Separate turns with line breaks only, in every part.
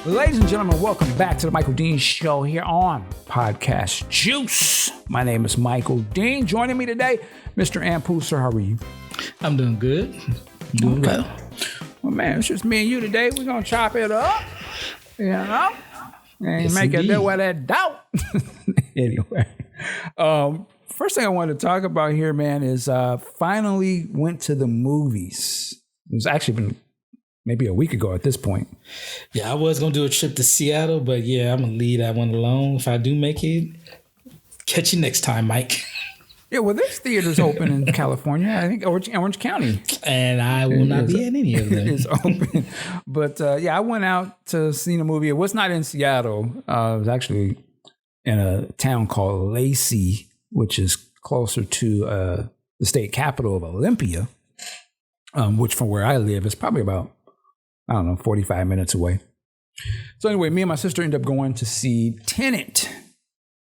Ladies and gentlemen, welcome back to the Michael Dean Show here on Podcast Juice. My name is Michael Dean. Joining me today, Mr. Ampu, sir. How are you?
I'm doing good. Doing well.
Well, man, it's just me and you today. We're going to chop it up, you know, and
Yes,
make
indeed.
it with that doubt. Anyway, first thing I wanted to talk about here, man, is finally went to the movies. It's actually been maybe a week ago at this point.
Yeah, I was going to do a trip to Seattle, but yeah, I'm going to leave that one alone. If I do make it, catch you next time, Mike.
Yeah, well, there's theaters open in California. I think Orange County.
And I will not be at any of them.
It's open. But yeah, I went out to see the movie. It was not in Seattle. It was actually in a town called Lacey, which is closer to the state capital of Olympia, which from where I live is probably about, 45 minutes away. So anyway, me and my sister ended up going to see Tenet.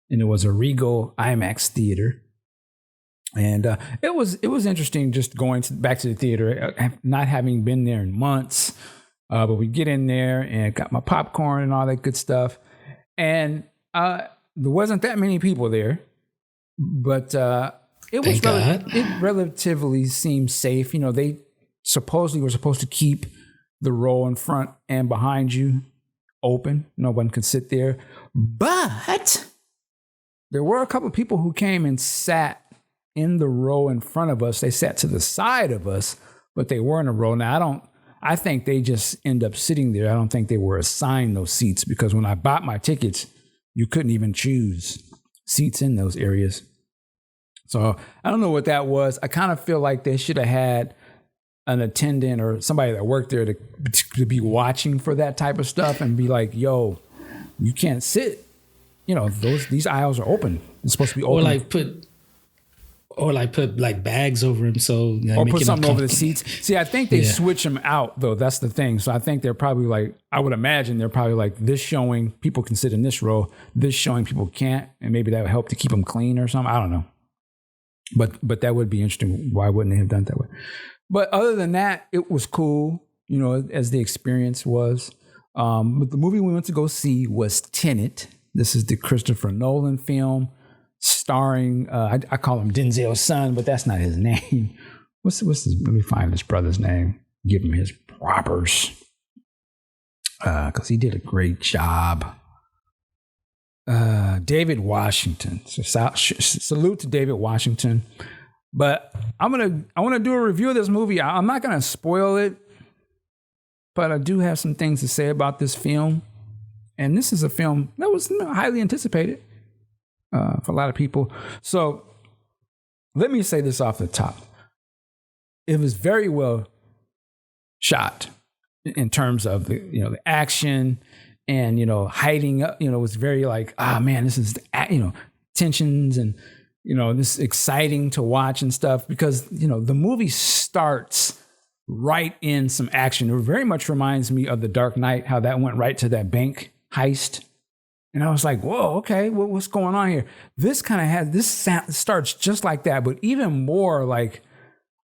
And it was a Regal IMAX theater. And it was interesting just going back to the theater, not having been there in months. But we get in there and got my popcorn and all that good stuff. And there wasn't that many people there. But it was it relatively seemed safe. You know, they supposedly were supposed to keep the row in front and behind you open. No one could sit there. But there were a couple of people who came and sat in the row in front of us. They sat to the side of us, but they were in a row. Now, I think they just end up sitting there. I don't think they were assigned those seats, because when I bought my tickets, you couldn't even choose seats in those areas. So I don't know what that was. I kind of feel like they should have had an attendant or somebody that worked there to be watching for that type of stuff and be like, yo, you can't sit. You know, these aisles are open. It's supposed to be open.
Or put bags over him, so
or put something over the seats. See, I think they switch them out, though. That's the thing. So I think they're probably like, I would imagine they're probably like, this showing people can sit in this row, this showing people can't, and maybe that would help to keep them clean or something. I don't know. But that would be interesting. Why wouldn't they have done it that way? But other than that, it was cool, you know, as the experience was. But the movie we went to go see was Tenet. This is the Christopher Nolan film starring, I call him Denzel's son, but that's not his name. What's his, let me find his brother's name. Give him his propers. Because he did a great job. David Washington. So salute to David Washington. But I want to do a review of this movie. I'm not going to spoil it, but I do have some things to say about this film. And this is a film that was highly anticipated for a lot of people. So let me say this off the top. It was very well shot in terms of the action and, hiding up, it was very like, this is, tensions and, this is exciting to watch and stuff because, the movie starts right in some action. It very much reminds me of The Dark Knight, how that went right to that bank heist. And I was like, whoa, okay, what's going on here? This kind of starts just like that, but even more like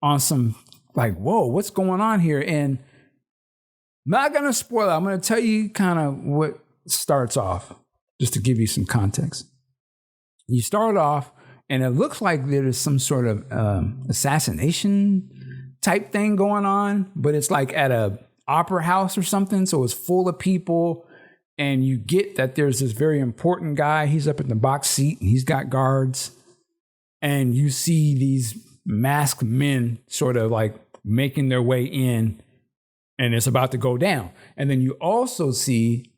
on some like, whoa, what's going on here? And not going to spoil it. I'm going to tell you kind of what starts off, just to give you some context. You start off, and it looks like there's some sort of assassination type thing going on, but it's like at a opera house or something. So it's full of people. And you get that there's this very important guy. He's up in the box seat and he's got guards. And you see these masked men sort of like making their way in, and it's about to go down. And then you also see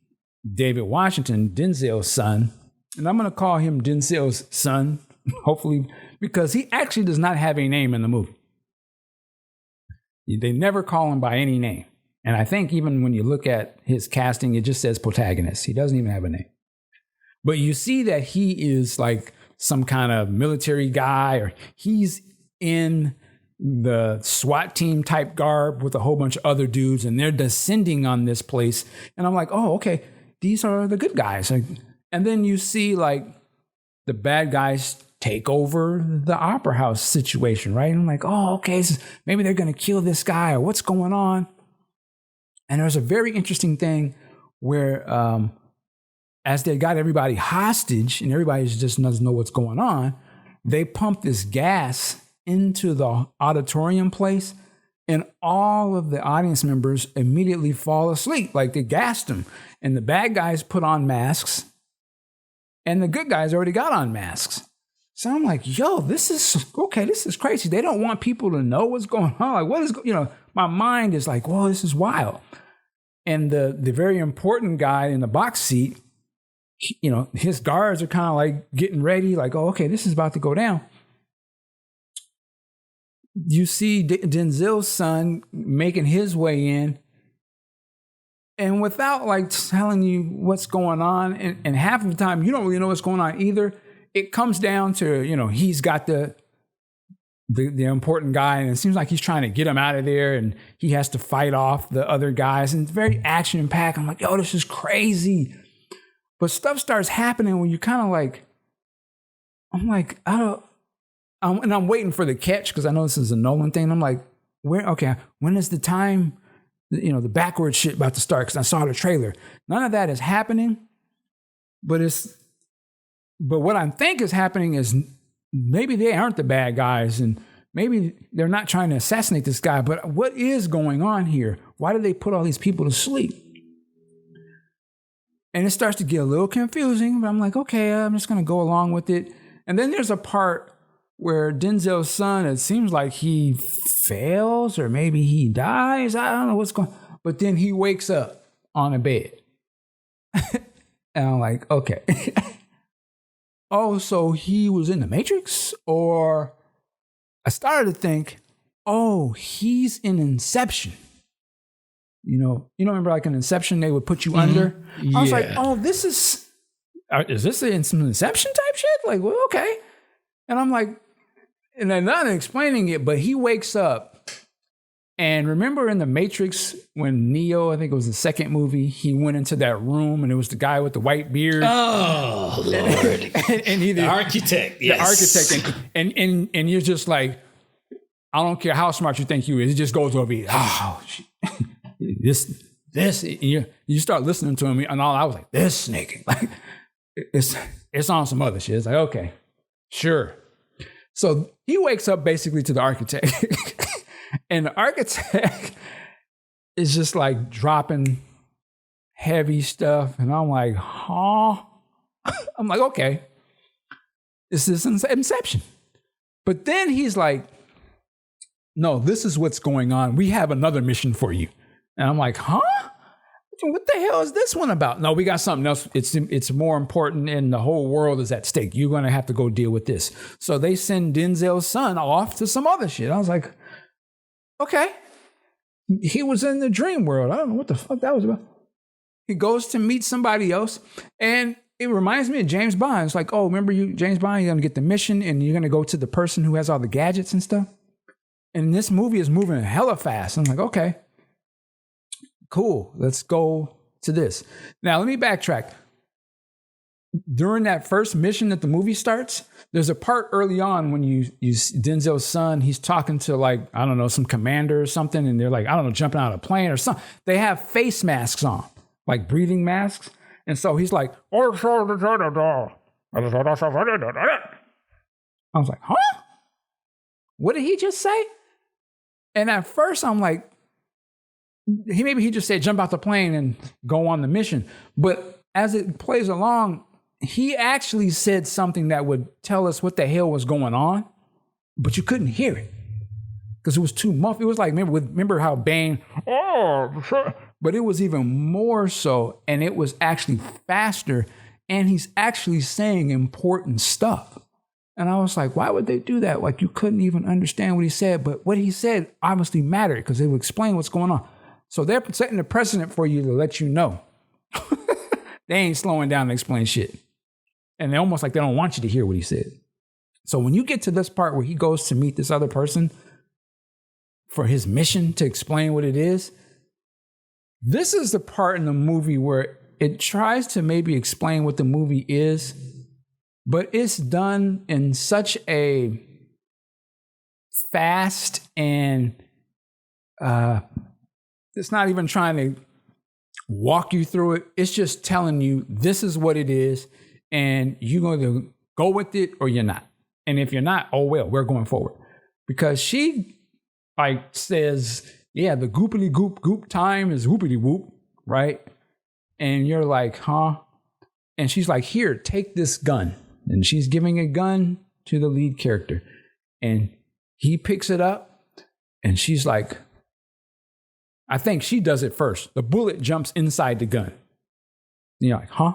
David Washington, Denzel's son. And I'm going to call him Denzel's son, hopefully, because he actually does not have a name in the movie. They never call him by any name. And I think even when you look at his casting, it just says protagonist. He doesn't even have a name. But you see that he is like some kind of military guy, or he's in the SWAT team type garb with a whole bunch of other dudes, and they're descending on this place. And I'm like, oh, okay, these are the good guys. And then you see like the bad guys take over the opera house situation, right? And I'm like, oh, okay, so maybe they're going to kill this guy, or what's going on? And there's a very interesting thing where as they got everybody hostage and everybody just doesn't know what's going on, they pump this gas into the auditorium place, and all of the audience members immediately fall asleep. Like they gassed them. And the bad guys put on masks, and the good guys already got on masks. So I'm like, yo, this is crazy. They don't want people to know what's going on. Like, what is, my mind is like, whoa, this is wild. And the very important guy in the box seat, his guards are kind of like getting ready, like, oh, okay, this is about to go down. You see Denzel's son making his way in, and without like telling you what's going on, and half of the time you don't really know what's going on either. It comes down to, he's got the important guy, and it seems like he's trying to get him out of there, and he has to fight off the other guys, and it's very action packed. I'm like, yo, this is crazy. But stuff starts happening when you kind of like, I'm like, and I'm waiting for the catch because I know this is a Nolan thing. I'm like, when is the time, the backward shit about to start? Because I saw the trailer. None of that is happening, but what I think is happening is maybe they aren't the bad guys, and maybe they're not trying to assassinate this guy. But what is going on here? Why did they put all these people to sleep? And it starts to get a little confusing, but I'm like, okay, I'm just going to go along with it. And then there's a part where Denzel's son, it seems like he fails or maybe he dies. I don't know what's going on. But then he wakes up on a bed. And I'm like, okay. Oh, so he was in the Matrix? Or I started to think, oh, he's in Inception. Remember like in Inception, they would put you under? Yeah. I was like, oh, is this some Inception type shit? Like, well, okay. And I'm like, and I'm not explaining it, but he wakes up. And remember in the Matrix when Neo, I think it was the second movie, he went into that room and it was the guy with the white beard.
Oh, Lord.
and
the architect. Yes.
The architect. And you're just like, I don't care how smart you think you is. It just goes over you. Oh, shit. This, you start listening to him, and all I was like, this snake, like it's on some other shit. It's like, okay, sure. So he wakes up basically to the architect, and the architect is just like dropping heavy stuff, and I'm like, huh? I'm like, okay, this is Inception. But then he's like, no, this is what's going on. We have another mission for you. And I'm like, huh? What the hell is this one about? No, we got something else. It's more important, and the whole world is at stake. You're going to have to go deal with this. So they send Denzel's son off to some other shit. I was like, okay. He was in the dream world. I don't know what the fuck that was about. He goes to meet somebody else, and it reminds me of James Bond. It's like, oh, remember James Bond, you're going to get the mission, and you're going to go to the person who has all the gadgets and stuff. And this movie is moving hella fast. I'm like, okay. Cool, let's go to this. Now, let me backtrack. During that first mission that the movie starts, there's a part early on when you Denzel's son, he's talking to like, I don't know, some commander or something, and they're like, I don't know, jumping out of a plane or something. They have face masks on, like breathing masks. And so he's like, I was like, huh? What did he just say? And at first I'm like, he just said jump out the plane and go on the mission. But as it plays along, he actually said something that would tell us what the hell was going on, but you couldn't hear it because it was too muffled. It was like, remember how Bane, but it was even more so, and it was actually faster, and he's actually saying important stuff. And I was like, why would they do that? Like, you couldn't even understand what he said, but what he said obviously mattered because it would explain what's going on. So they're setting the precedent for you to let you know. They ain't slowing down to explain shit. And they're almost like they don't want you to hear what he said. So when you get to this part where he goes to meet this other person for his mission to explain what it is, this is the part in the movie where it tries to maybe explain what the movie is, but it's done in such a fast and it's not even trying to walk you through it. It's just telling you this is what it is, and you're going to go with it or you're not. And if you're not, oh well, we're going forward. Because she like says, yeah, the goopity goop time is whoopity whoop, right? And you're like, huh? And she's like, here, take this gun. And she's giving a gun to the lead character. And he picks it up and she's like, I think she does it first. The bullet jumps inside the gun. And you're like, huh?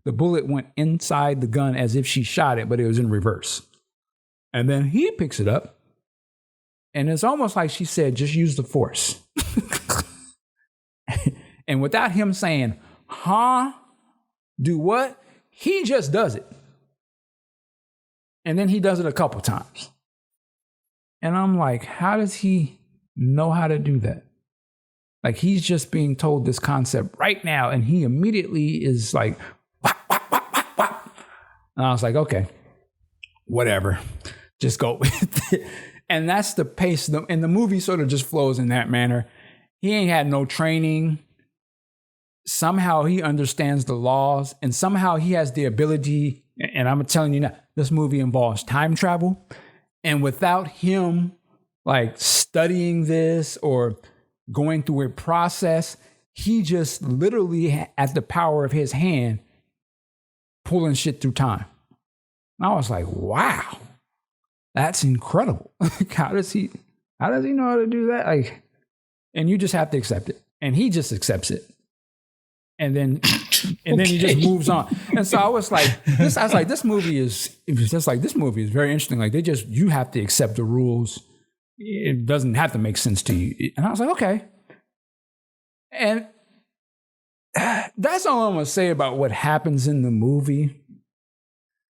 The bullet went inside the gun as if she shot it, but it was in reverse. And then he picks it up. And it's almost like she said, just use the force. And without him saying, huh? Do what? He just does it. And then he does it a couple times. And I'm like, how does he know how to do that? Like, he's just being told this concept right now, and he immediately is like, wah, wah, wah, wah, wah. And I was like, okay, whatever. Just go with it. And that's the pace. And the movie sort of just flows in that manner. He ain't had no training. Somehow he understands the laws, and somehow he has the ability. And I'm telling you now, this movie involves time travel. And without him like studying this or going through a process, he just literally at the power of his hand pulling shit through time. And I was like, wow, that's incredible. How does he know how to do that? Like, and you just have to accept it. And he just accepts it. And then then he just moves on. And so I was like, this movie is very interesting. Like, you have to accept the rules. It doesn't have to make sense to you. And I was like, okay. And that's all I'm going to say about what happens in the movie.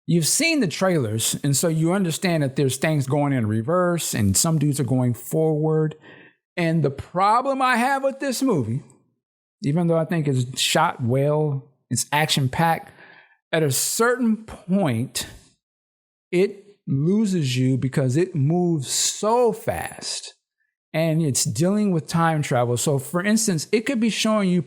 You've seen the trailers, and so you understand that there's things going in reverse and some dudes are going forward. And the problem I have with this movie, even though I think it's shot well, it's action-packed, at a certain point, it loses you because it moves so fast and it's dealing with time travel. So, for instance, it could be showing you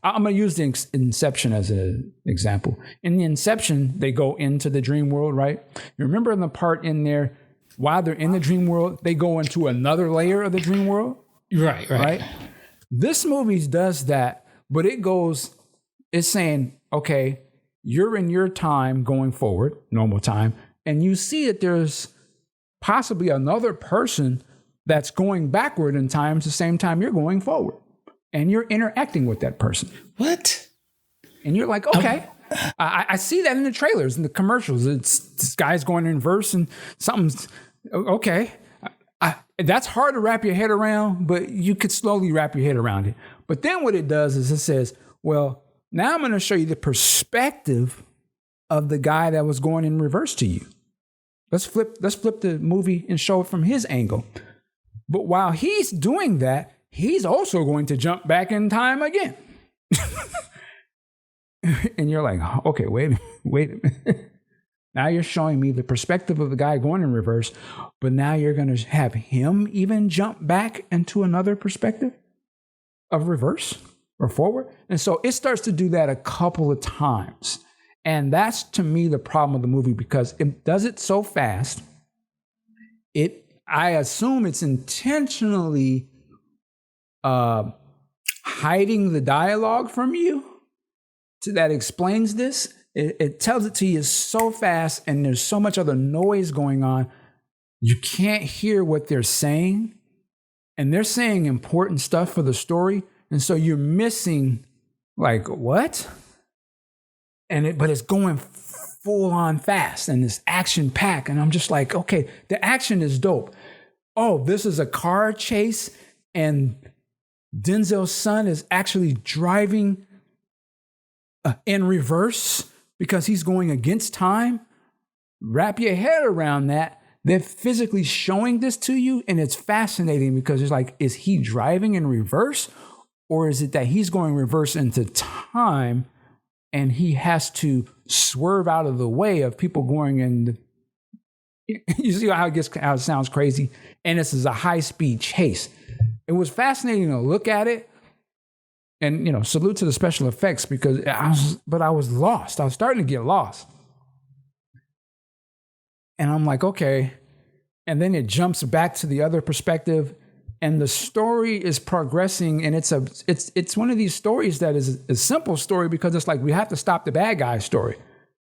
I'm going to use the Inception as an example. In the Inception, they go into the dream world, right? You remember in the part in there, while they're in the dream world, they go into another layer of the dream world? Right? This movie does that, but it's saying, okay, you're in your time going forward, normal time, and you see that there's possibly another person that's going backward in time at the same time you're going forward. And you're interacting with that person.
What?
And you're like, okay. I see that in the trailers, in the commercials. It's this guy's going in reverse and something's, okay. That's hard to wrap your head around, but you could slowly wrap your head around it. But then what it does is it says, well, now I'm going to show you the perspective of the guy that was going in reverse to you. Let's flip the movie and show it from his angle. But while he's doing that, he's also going to jump back in time again. And you're like, okay, wait a minute. Now you're showing me the perspective of the guy going in reverse, but now you're going to have him even jump back into another perspective of reverse or forward. And so it starts to do that a couple of times. And that's, to me, the problem of the movie, because it does it so fast. I assume it's intentionally hiding the dialogue from you that explains this. It tells it to you so fast, and there's so much other noise going on. You can't hear what they're saying, and they're saying important stuff for the story. And so you're missing, like, what? But it's going full on fast, and it's action packed. And I'm just like, okay, the action is dope. Oh, this is a car chase, and Denzel's son is actually driving in reverse because he's going against time. Wrap your head around that. They're physically showing this to you, and it's fascinating because it's like, is he driving in reverse, or is it that he's going reverse into time and he has to swerve out of the way of people going in? You see how it sounds crazy? And this is a high-speed chase. It was fascinating to look at it, And, salute to the special effects because I was lost. I was starting to get lost. And I'm like, okay. And then it jumps back to the other perspective. And the story is progressing. And it's one of these stories that is a simple story because it's like we have to stop the bad guy story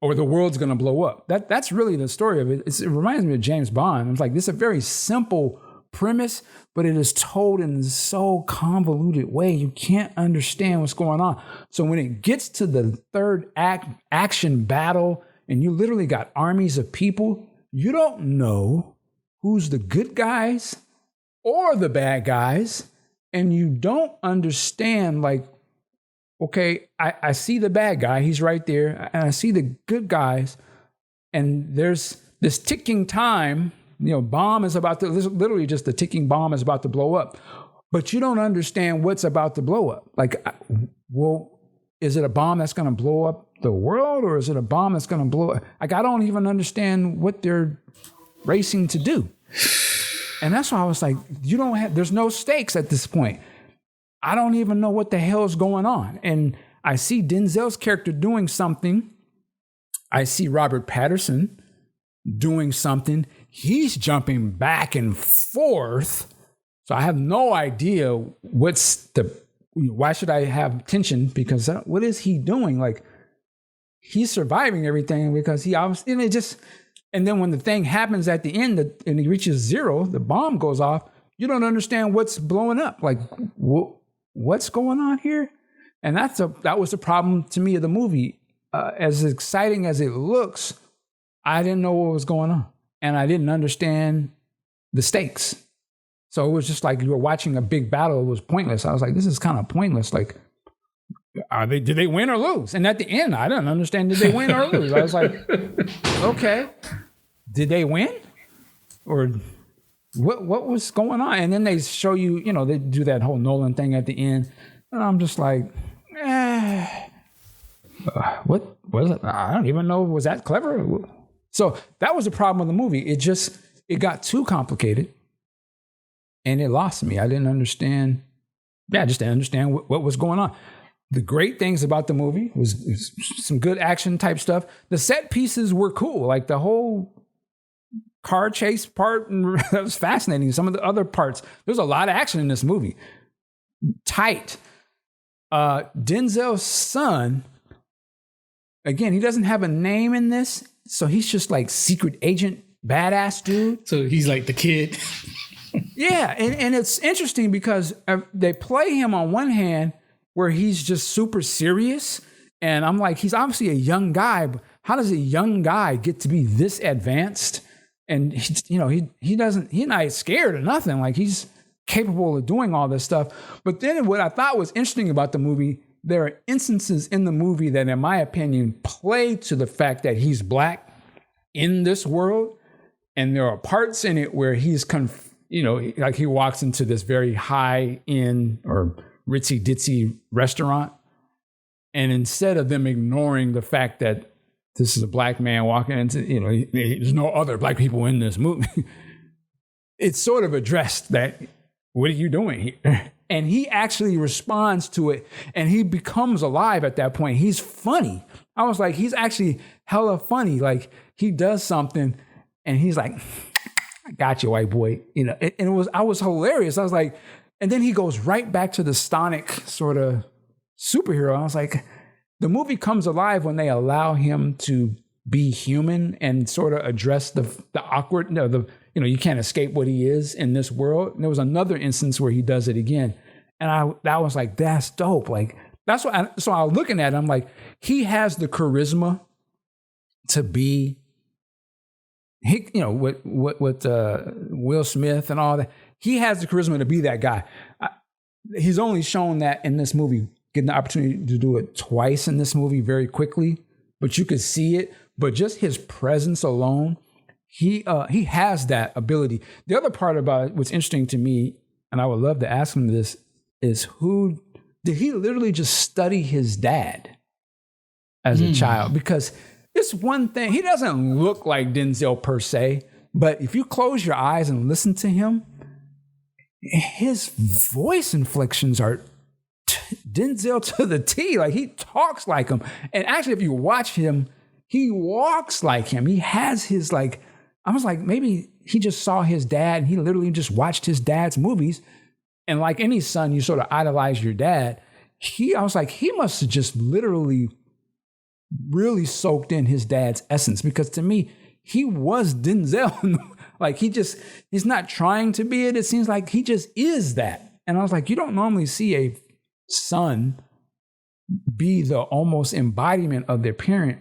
or the world's going to blow up. That's really the story of it. It reminds me of James Bond. It's like this is a very simple premise, but it is told in so convoluted way. You can't understand what's going on. So when it gets to the third act action battle and you literally got armies of people, you don't know who's the good guys or the bad guys. And you don't understand, like, okay, I see the bad guy. He's right there. And I see the good guys. And there's this ticking time. Bomb is about to, literally just the ticking bomb is about to blow up. But you don't understand what's about to blow up. Like, well, is it a bomb that's going to blow up the world or is it a bomb that's going to blow up? Like, I don't even understand what they're racing to do. And that's why I was like, there's no stakes at this point. I don't even know what the hell is going on. And I see Denzel's character doing something. I see Robert Pattinson doing something. He's jumping back and forth. So I have no idea why should I have tension? Because what is he doing? Like, he's surviving everything because he obviously, and then when the thing happens at the end and he reaches zero, the bomb goes off, you don't understand what's blowing up. Like, what's going on here? And that was the problem to me of the movie. As exciting as it looks, I didn't know what was going on. And I didn't understand the stakes. So it was just like you were watching a big battle. It was pointless. I was like, this is kind of pointless. Like, did they win or lose? And at the end, I didn't understand, did they win or lose? I was like, okay, did they win? Or what was going on? And then they show you, they do that whole Nolan thing at the end. And I'm just like, what was it? I don't even know. Was that clever? So that was the problem with the movie. It got too complicated and it lost me. I didn't understand. I just didn't understand what was going on. The great things about the movie was some good action type stuff. The set pieces were cool. Like the whole car chase part, and that was fascinating. Some of the other parts, there's a lot of action in this movie. Tight. Denzel's son, again, he doesn't have a name in this. So he's just like secret agent, badass dude.
So he's like the kid.
Yeah. And it's interesting because they play him on one hand where he's just super serious. And I'm like, he's obviously a young guy, but how does a young guy get to be this advanced? And he's not scared or nothing. Like, he's capable of doing all this stuff. But then what I thought was interesting about the movie, there are instances in the movie that, in my opinion, play to the fact that he's black in this world. And there are parts in it where he's, like he walks into this very high-end or ritzy-ditzy restaurant. And instead of them ignoring the fact that this is a black man walking into, there's no other black people in this movie, it's sort of addressed that, what are you doing here? And he actually responds to it and he becomes alive at that point. He's funny. I was like, he's actually hella funny. Like, he does something and he's like, I got you, white boy. I was hilarious. I was like, and then he goes right back to the Stonic sort of superhero. I was like, the movie comes alive when they allow him to be human and sort of address the awkward, you can't escape what he is in this world. And there was another instance where he does it again. And I was like, that's dope. Like, that's what so I was looking at him, like, he has the charisma to be, with Will Smith and all that. He has the charisma to be that guy. He's only shown that in this movie, getting the opportunity to do it twice in this movie very quickly, but you could see it. But just his presence alone, he has that ability. The other part about it, what's interesting to me, and I would love to ask him this, is who did he literally just study his dad as a child? Because it's one thing, he doesn't look like Denzel per se, but if you close your eyes and listen to him, his voice inflections are Denzel to the T. Like, he talks like him. And actually, if you watch him, he walks like him. He has his, like, I was like, maybe he just saw his dad and he literally just watched his dad's movies. And like any son, you sort of idolize your dad. I was like, he must have just literally really soaked in his dad's essence, because to me, he was Denzel. Like, he's not trying to be it. It seems like he just is that. And I was like, you don't normally see a son be the almost embodiment of their parent,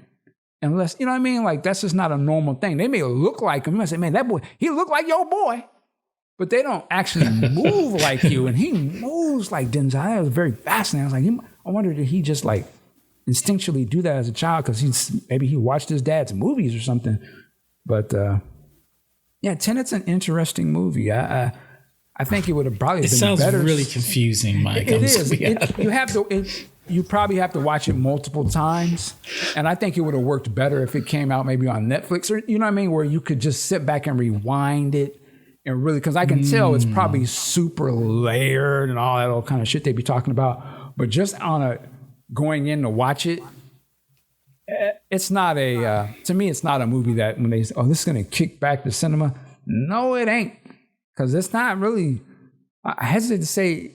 unless, you know what I mean? Like, that's just not a normal thing. They may look like him. You might say, man, that boy, he looked like your boy. But they don't actually move like you. And he moves like Denzel. That was very fascinating. I was like, I wonder, did he just like instinctually do that as a child? Because maybe he watched his dad's movies or something. But yeah, Tenet's an interesting movie. I think it would have probably been better. It sounds
really confusing, Mike.
It is. You probably have to watch it multiple times. And I think it would have worked better if it came out maybe on Netflix, or, you know what I mean, where you could just sit back and rewind it. And really, because I can tell it's probably super layered and all that old kind of shit they be talking about. But just going in to watch it, it's not to me, it's not a movie that when they say, oh, this is going to kick back the cinema. No, it ain't. Because it's not really, I hesitate to say,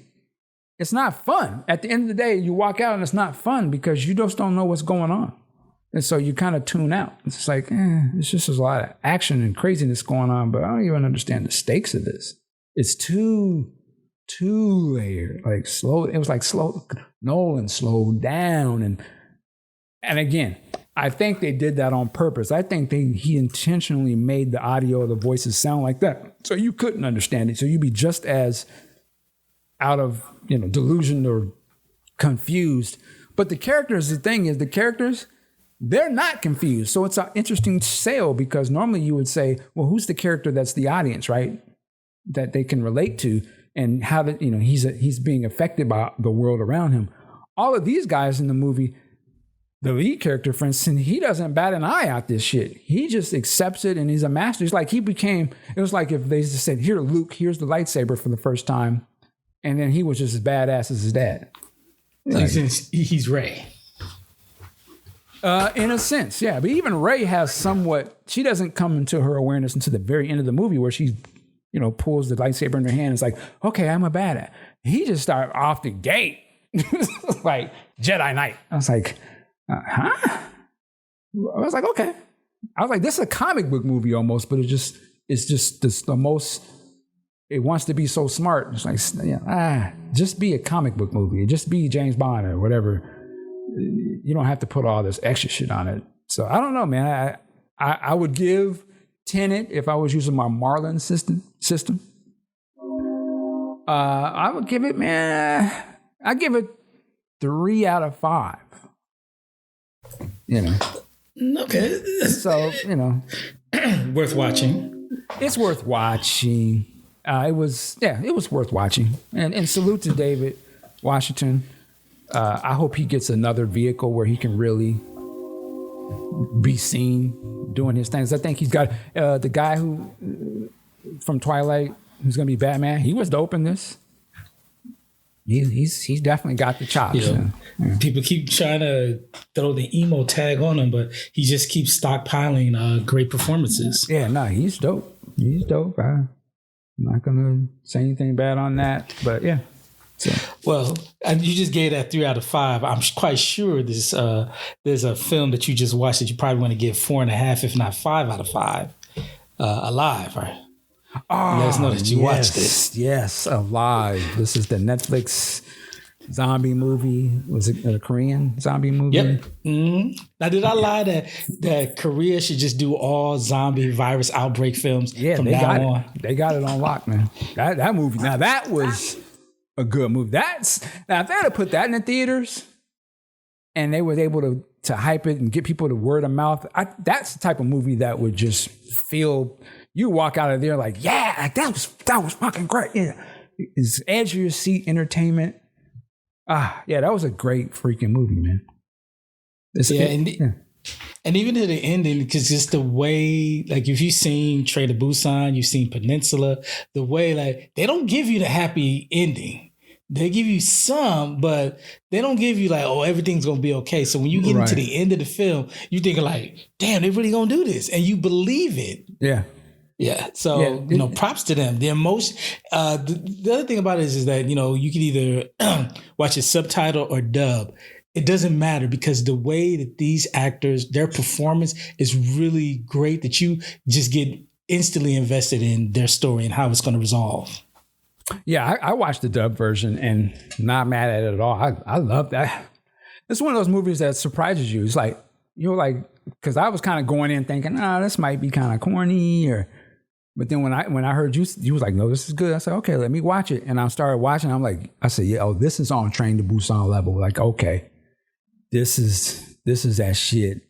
it's not fun. At the end of the day, you walk out and it's not fun because you just don't know what's going on. And so you kind of tune out. It's like, it's just there's a lot of action and craziness going on, but I don't even understand the stakes of this. It's too layered, like slow. It was like slow. Nolan slowed down. And again, I think they did that on purpose. I think he intentionally made the audio, the voices sound like that, so you couldn't understand it. So you'd be just as out of, delusion or confused. But the characters, they're not confused. So it's an interesting sale, because normally you would say, well, who's the character that's the audience, right? That they can relate to, and how that, he's being affected by the world around him. All of these guys in the movie, the lead character, for instance, he doesn't bat an eye out this shit. He just accepts it and he's a master. It's like it was like if they just said, here, Luke, here's the lightsaber for the first time. And then he was just as badass as his dad.
Like, he's Rey.
In a sense, yeah. But even Rey has she doesn't come into her awareness until the very end of the movie, where she, pulls the lightsaber in her hand. It's like, okay, I'm a badass. He just started off the gate, like Jedi Knight. I was like, huh? I was like, okay. I was like, this is a comic book movie almost, but it's just the most, it wants to be so smart. It's like, just be a comic book movie. Just be James Bond or whatever. You don't have to put all this extra shit on it. So I don't know, man. I would give Tenet, if I was using my Marlin system. I would give it, man. I give it 3 out of 5.
Okay.
So
worth watching.
It's worth watching. It was worth watching. And salute to David Washington. I hope he gets another vehicle where he can really be seen doing his things. I think he's got the guy who from Twilight who's going to be Batman. He was dope in this. He's definitely got the chops. Yeah.
People keep trying to throw the emo tag on him, but he just keeps stockpiling great performances.
Yeah, no, he's dope. He's dope. I'm not going to say anything bad on that, but yeah. So.
Well, you just gave that 3 out of 5. I'm quite sure there's a film that you just watched that you probably want to give 4.5, if not 5 out of 5. Alive, right?
Oh,
let us know that you watched it.
Yes, Alive. This is the Netflix zombie movie. Was it a Korean zombie movie?
Yep. Mm-hmm. Now, did I lie that Korea should just do all zombie virus outbreak films from now on?
They got it on lock, man. That movie. Now, that was a good movie. Now, if they had put that in the theaters and they were able to hype it and get people to word of mouth, that's the type of movie that would just feel... You walk out of there like, yeah, like that was fucking great. Yeah, it's edge of your seat entertainment. Yeah, that was a great freaking movie, man.
And even to the ending, because just the way, like if you've seen Train to Busan, you've seen Peninsula, the way like they don't give you the happy ending. They give you some, but they don't give you like, oh, everything's gonna be okay. So when you get into the end of the film, you think like, damn, they really gonna do this, and you believe it.
Yeah.
Yeah. So, props to them. The emotion. The other thing about it is that, you can either watch it subtitle or dub. It doesn't matter because the way that these actors, their performance is really great that you just get instantly invested in their story and how it's going to resolve.
Yeah. I watched the dub version and not mad at it at all. I love that. It's one of those movies that surprises you. It's like, because I was kind of going in thinking, this might be kind of corny but then when I heard you was like, no, this is good. I said, okay, let me watch it. And I started watching. I'm like, I said, yeah, this is on Train to Busan level. Like, okay, this is that shit.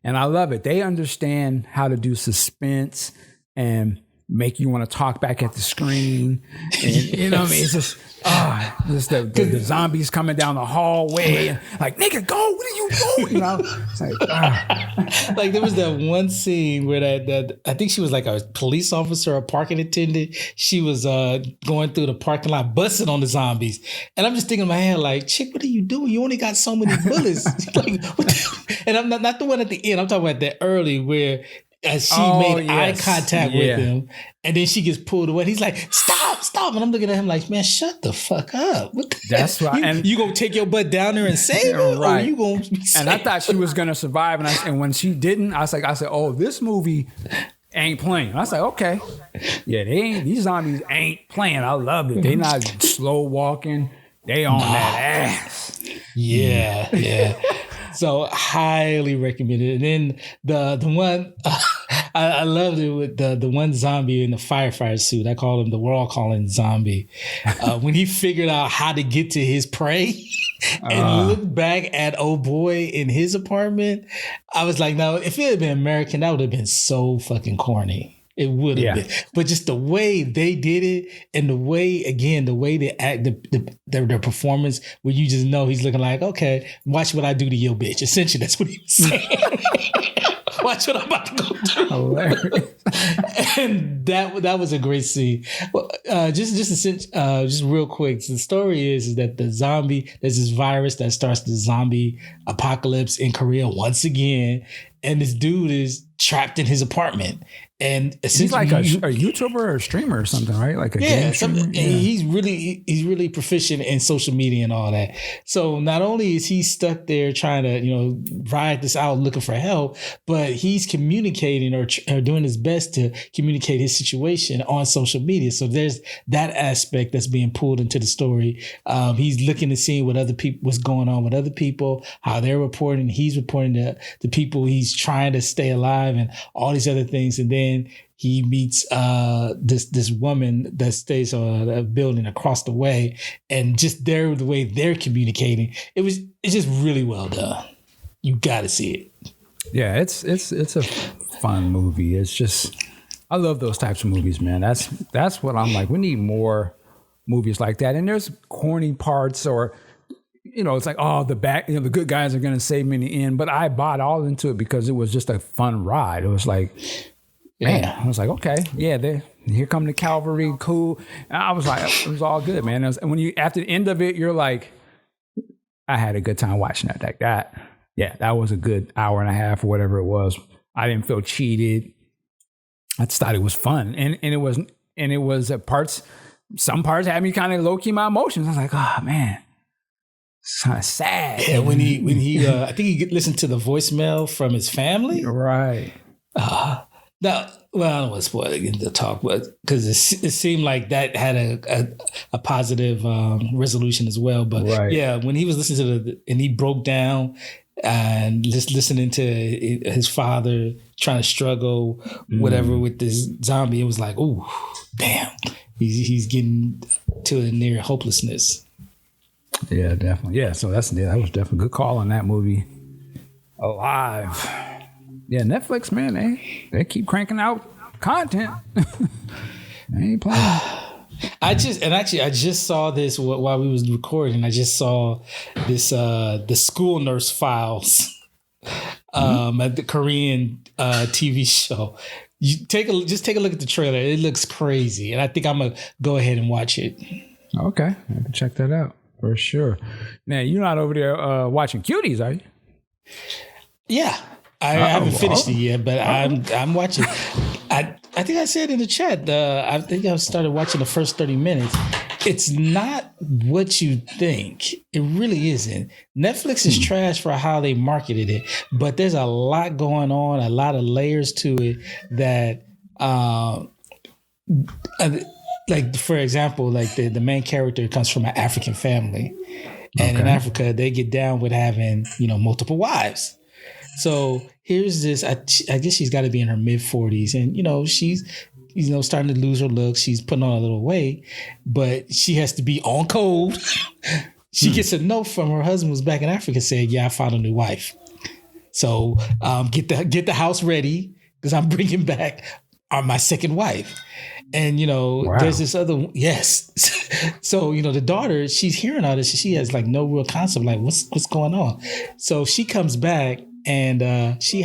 And I love it. They understand how to do suspense and make you want to talk back at the screen. And you know what I mean? It's just, the zombies coming down the hallway and like, nigga, go, what are you doing? It's like,
like there was that one scene where that I think she was like a police officer or a parking attendant. She was going through the parking lot busting on the zombies. And I'm just thinking in my head, like, chick, what are you doing? You only got so many bullets. Like, what the? And I'm not the one at the end. I'm talking about that early where she made eye contact with him, and then she gets pulled away. He's like, stop. And I'm looking at him like, man, shut the fuck up.
That's right.
You gonna take your butt down there and save her?
Right.
Or you gonna be
and I thought she was gonna survive. And when she didn't, I said, oh, this movie ain't playing. And I was like, okay. Yeah, these zombies ain't playing. I love it. They not slow walking. They on that ass.
Yeah. So highly recommended. And then the one I loved it with the one zombie in the firefighter suit. I call him we're all calling zombie. When he figured out how to get to his prey and looked back at old boy in his apartment, I was like, no, if it had been American, that would have been so fucking corny. It would have been, but just the way they did it, and the way they act, their performance, where you just know he's looking like, okay, watch what I do to your bitch. Essentially, that's what he was saying. Watch what I'm about to go do. Hilarious. And that was a great scene. Well, just real quick, the story is that there's this virus that starts the zombie apocalypse in Korea once again, and this dude is trapped in his apartment. And
he's like a YouTuber or a streamer or something, right? Like a game streamer.
And he's really proficient in social media and all that. So not only is he stuck there trying to, ride this out looking for help, but he's communicating or doing his best to communicate his situation on social media. So there's that aspect that's being pulled into the story. He's looking to see what's going on with other people, how they're reporting. He's reporting to people. He's trying to stay alive and all these other things. And then he meets this woman that stays on a building across the way, and just the way they're communicating, it's just really well done. You got to see it.
Yeah, it's a fun movie. It's just, I love those types of movies, man. That's what I'm like. We need more movies like that. And there's corny parts, or it's like, the good guys are going to save me in the end. But I bought all into it because it was just a fun ride. It was like, man, I was like, okay, yeah, here come the cavalry, cool. And I was like, it was all good, man. And when after the end of it, you're like, I had a good time watching that. Like that, yeah, that was a good hour and a half or whatever it was. I didn't feel cheated. I just thought it was fun, and it was some parts had me kind of low key my emotions. I was like, oh man, it's kind of sad.
Yeah, when he I think he listened to the voicemail from his family,
right?
Now, well, I don't want to spoil the talk, but because it seemed like that had a positive resolution as well. But yeah, when he was listening to and he broke down and just listening to his father trying to struggle, whatever, with this zombie, it was like, ooh, damn, he's getting to a near hopelessness.
Yeah, definitely. Yeah, so that was definitely a good call on that movie. Alive. Yeah, Netflix, man, they keep cranking out content. They ain't playing.
I just saw this while we was recording. I just saw this the School Nurse Files at the Korean TV show. You take a look at the trailer. It looks crazy, and I think I'm gonna go ahead and watch it.
Okay, I can check that out for sure. Now you're not over there watching Cuties, are you?
Yeah, I haven't finished it yet, but I'm watching. I think I said in the chat. I think I started watching the first 30 minutes. It's not what you think. It really isn't. Netflix is trash for how they marketed it, but there's a lot going on, a lot of layers to it that, like for example, like the main character comes from an African family, and in Africa they get down with having multiple wives. So here's this. I guess she's got to be in her mid 40s, and she's starting to lose her looks. She's putting on a little weight, but she has to be on code. She gets a note from her husband who's back in Africa saying, "Yeah, I found a new wife. So get the house ready because I'm bringing back my second wife." And there's this other yes. So the daughter, she's hearing all this, and she has like no real concept, like what's going on. So she comes back. And she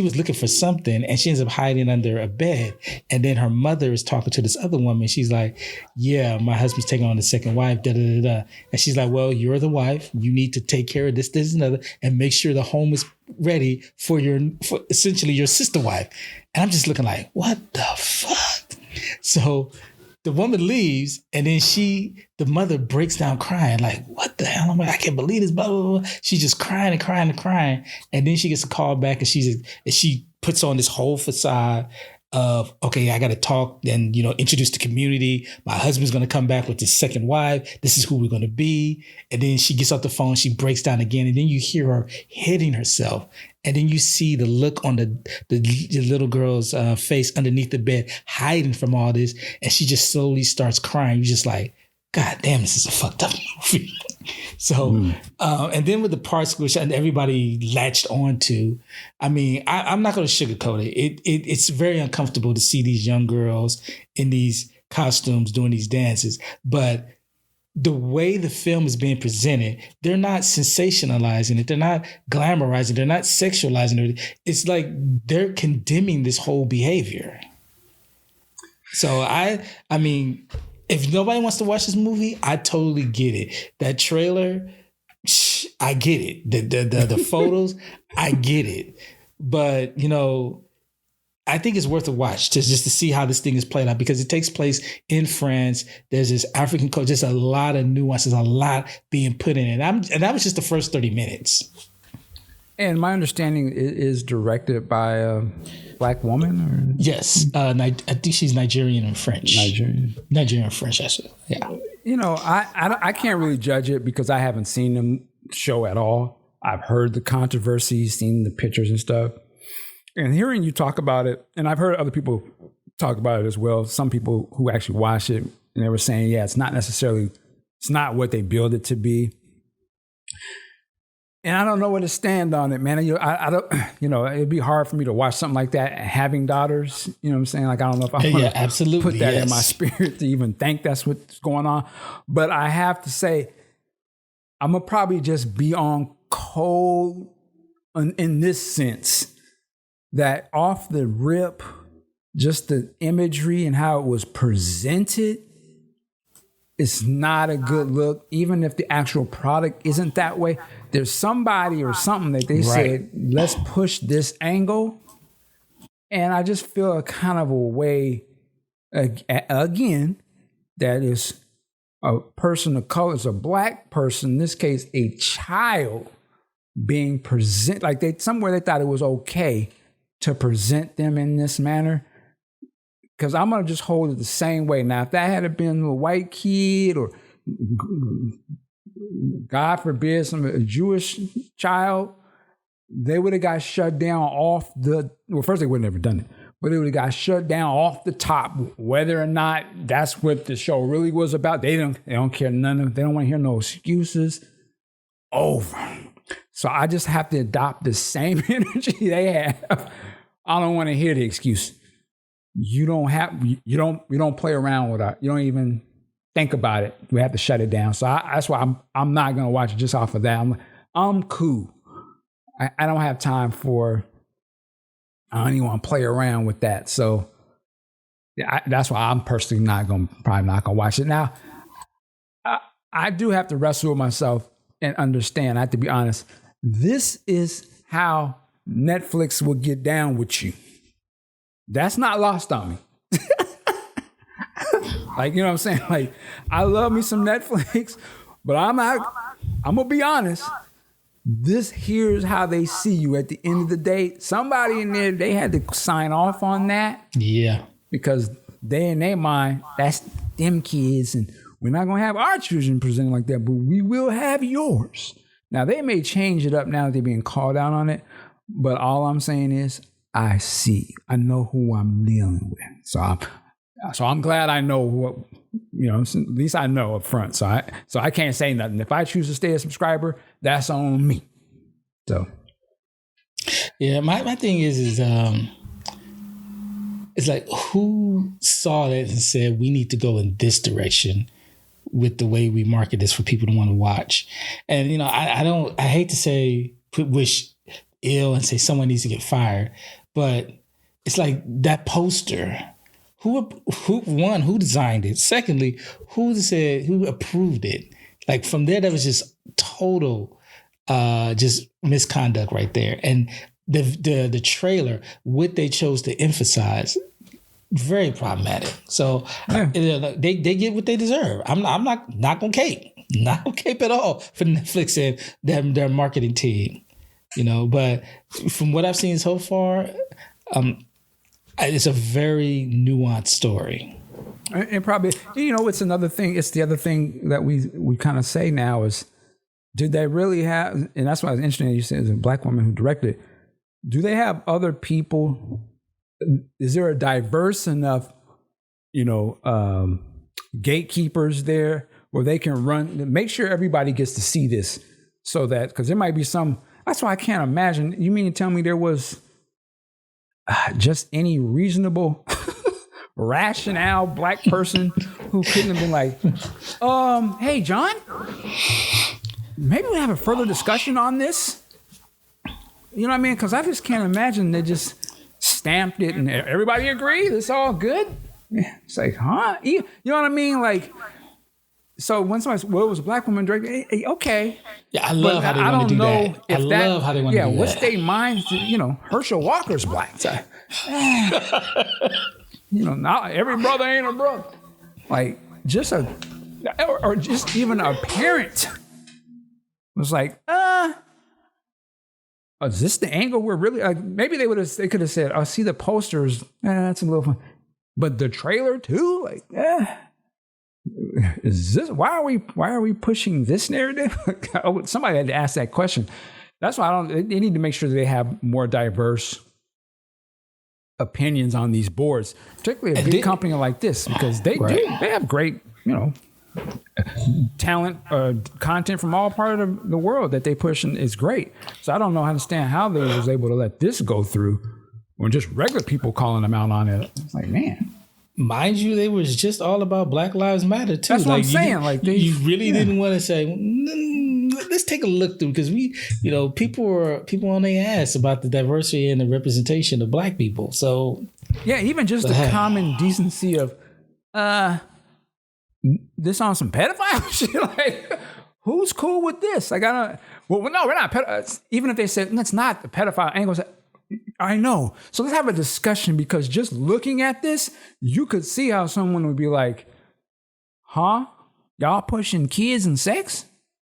was looking for something, and she ends up hiding under a bed. And then her mother is talking to this other woman. She's like, "Yeah, my husband's taking on the second wife." Da da da da. And she's like, "Well, you're the wife. You need to take care of this, and other, and make sure the home is ready for essentially your sister wife." And I'm just looking like, what the fuck? So the woman leaves, and then the mother breaks down crying, like, "What the hell am I can't believe this, blah, blah, blah." She's just crying and crying and crying. And then she gets a call back, and she puts on this whole facade of, okay, I got to talk and, introduce the community. My husband's going to come back with his second wife. This is who we're going to be. And then she gets off the phone. She breaks down again. And then you hear her hitting herself. And then you see the look on the little girl's face underneath the bed, hiding from all this. And she just slowly starts crying. You're just like, God damn, this is a fucked up movie. So, and then with the parts which everybody latched onto, I mean, I'm not going to sugarcoat it. It's very uncomfortable to see these young girls in these costumes doing these dances. But the way the film is being presented, they're not sensationalizing it. They're not glamorizing. They're not sexualizing it. It's like they're condemning this whole behavior. So I mean, if nobody wants to watch this movie, I totally get it. That trailer, I get it. The photos, I get it. But, I think it's worth a watch just to see how this thing is played out, because it takes place in France. There's this African culture, just a lot of nuances, a lot being put in it. And that was just the first 30 minutes.
And my understanding is directed by a Black woman? Or?
Yes. I think she's Nigerian and French. Nigerian and French, I said. Yeah.
I can't really judge it because I haven't seen the show at all. I've heard the controversy, seen the pictures and stuff. And hearing you talk about it, and I've heard other people talk about it as well, some people who actually watched it, and they were saying, yeah, it's not what they build it to be. And I don't know where to stand on it, man. I don't, it'd be hard for me to watch something like that having daughters. You know what I'm saying? Like, I don't know if I want to put that in my spirit to even think that's what's going on. But I have to say, I'm going to probably just be on cold in this sense, that off the rip, just the imagery and how it was presented, it's not a good look. Even if the actual product isn't that way, there's somebody or something that they said, let's push this angle. And I just feel a kind of a way, again, that is a person of color, is a Black person, in this case, a child, being presented, like they thought it was okay to present them in this manner. Because I'm going to just hold it the same way. Now, if that had been a white kid or, God forbid, a Jewish child, they would have got shut down off first they would have never done it, but they would have got shut down off the top, whether or not that's what the show really was about. They don't care they don't want to hear no excuses. Over. So I just have to adopt the same energy they have. I don't want to hear the excuse. You don't play around with it. You don't even think about it. We have to shut it down. So that's why I'm not going to watch it just off of that. I'm cool. I don't have time I don't even want to play around with that. So that's why I'm personally probably not going to watch it. Now, I do have to wrestle with myself and understand. I have to be honest. This is how Netflix will get down with you. That's not lost on me. Like, you know what I'm saying? Like, I love me some Netflix, but I'm going to be honest. Here's how they see you at the end of the day. Somebody in there, they had to sign off on that.
Yeah.
Because they in their mind, that's them kids, and we're not going to have our children presented like that, but we will have yours. Now, they may change it up now that they're being called out on it, but all I'm saying is, I know who I'm dealing with. So I'm glad I know what, at least I know up front. So I can't say nothing. If I choose to stay a subscriber, that's on me. So.
Yeah, my thing is it's like, who saw that and said, we need to go in this direction with the way we market this for people to want to watch. And, I hate to say, wish ill and say someone needs to get fired, but it's like that poster. Who designed it? Secondly, who approved it? Like, from there, that was just total, just misconduct right there. And the trailer, what they chose to emphasize, very problematic. So they get what they deserve. I'm not gonna cape, not gonna cape at all for Netflix and their marketing team. But from what I've seen so far, it's a very nuanced story.
And probably, it's another thing. It's the other thing that we kind of say now is, did they really have, and that's why it's interesting you said it's a Black woman who directed it. Do they have other people? Is there a diverse enough, gatekeepers there where they can make sure everybody gets to see this, so that, because there might be some, that's why I can't imagine. You mean to tell me there was just any reasonable, rationale Black person who couldn't have been like, hey, John, maybe we have a further discussion on this? You know what I mean? Because I just can't imagine they just stamped it and everybody agreed. It's all good. It's like, huh? You know what I mean? Like, so when somebody says, well, it was a Black woman director, hey, okay.
Yeah, I love how they want to do that. I love how they want to do that.
Yeah, what's their mind? Herschel Walker's Black. So, not every brother ain't a brother. Like, just or just even a parent was like, is this the angle we're really, like, maybe they could have said, oh, see the posters, that's a little fun. But the trailer too, like, is this, why are we pushing this narrative? Somebody had to ask that question. That's why they need to make sure that they have more diverse opinions on these boards, particularly a big company like this, because they have great, talent, content from all parts of the world that they push, and it's great. So I don't understand how they was able to let this go through when just regular people calling them out on it. It's like, man.
Mind you, they was just all about Black Lives Matter too.
That's what I'm saying.
You really didn't want to say, let's take a look through, because people on their ass about the diversity and the representation of Black people. So
yeah, even just the common decency of this on some pedophile shit. Like, who's cool with this? Like, no, we're not. Even if they said that's not the pedophile angle, I know. So let's have a discussion, because just looking at this, you could see how someone would be like, huh? Y'all pushing kids and sex?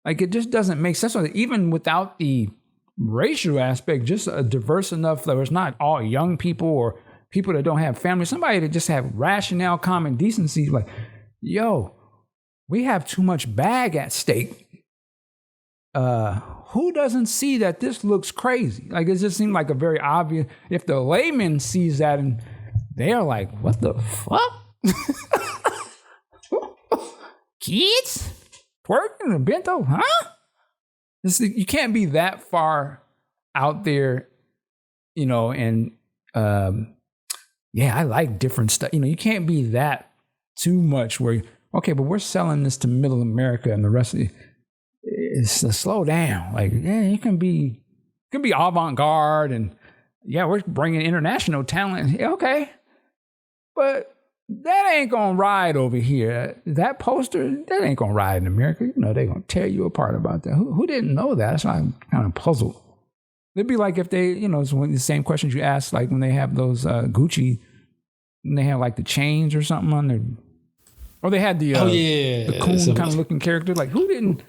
Like, it just doesn't make sense. Even without the racial aspect, just a diverse enough that it's not all young people or people that don't have families, somebody that just have rationale, common decency, like, yo, we have too much bag at stake. Who doesn't see that this looks crazy? Like, it just seemed like a very obvious, if the layman sees that and they're like, what the fuck? Kids? Twerking a bento? Huh? You can't be that far out there, and I like different stuff. You can't be that too much where, okay, but we're selling this to middle America and the rest of it's a slow down. Like, yeah, you can be avant-garde, and yeah, we're bringing international talent. Yeah, okay. But that ain't gonna ride over here. That poster, that ain't gonna ride in America. You know, they're gonna tear you apart about that. Who didn't know that? That's why I'm kind of puzzled. It'd be like if they, you know, it's one of the same questions you ask, like when they have those Gucci, when they have like the chains or something on their, or they had the coon kind of looking character. Like who didn't?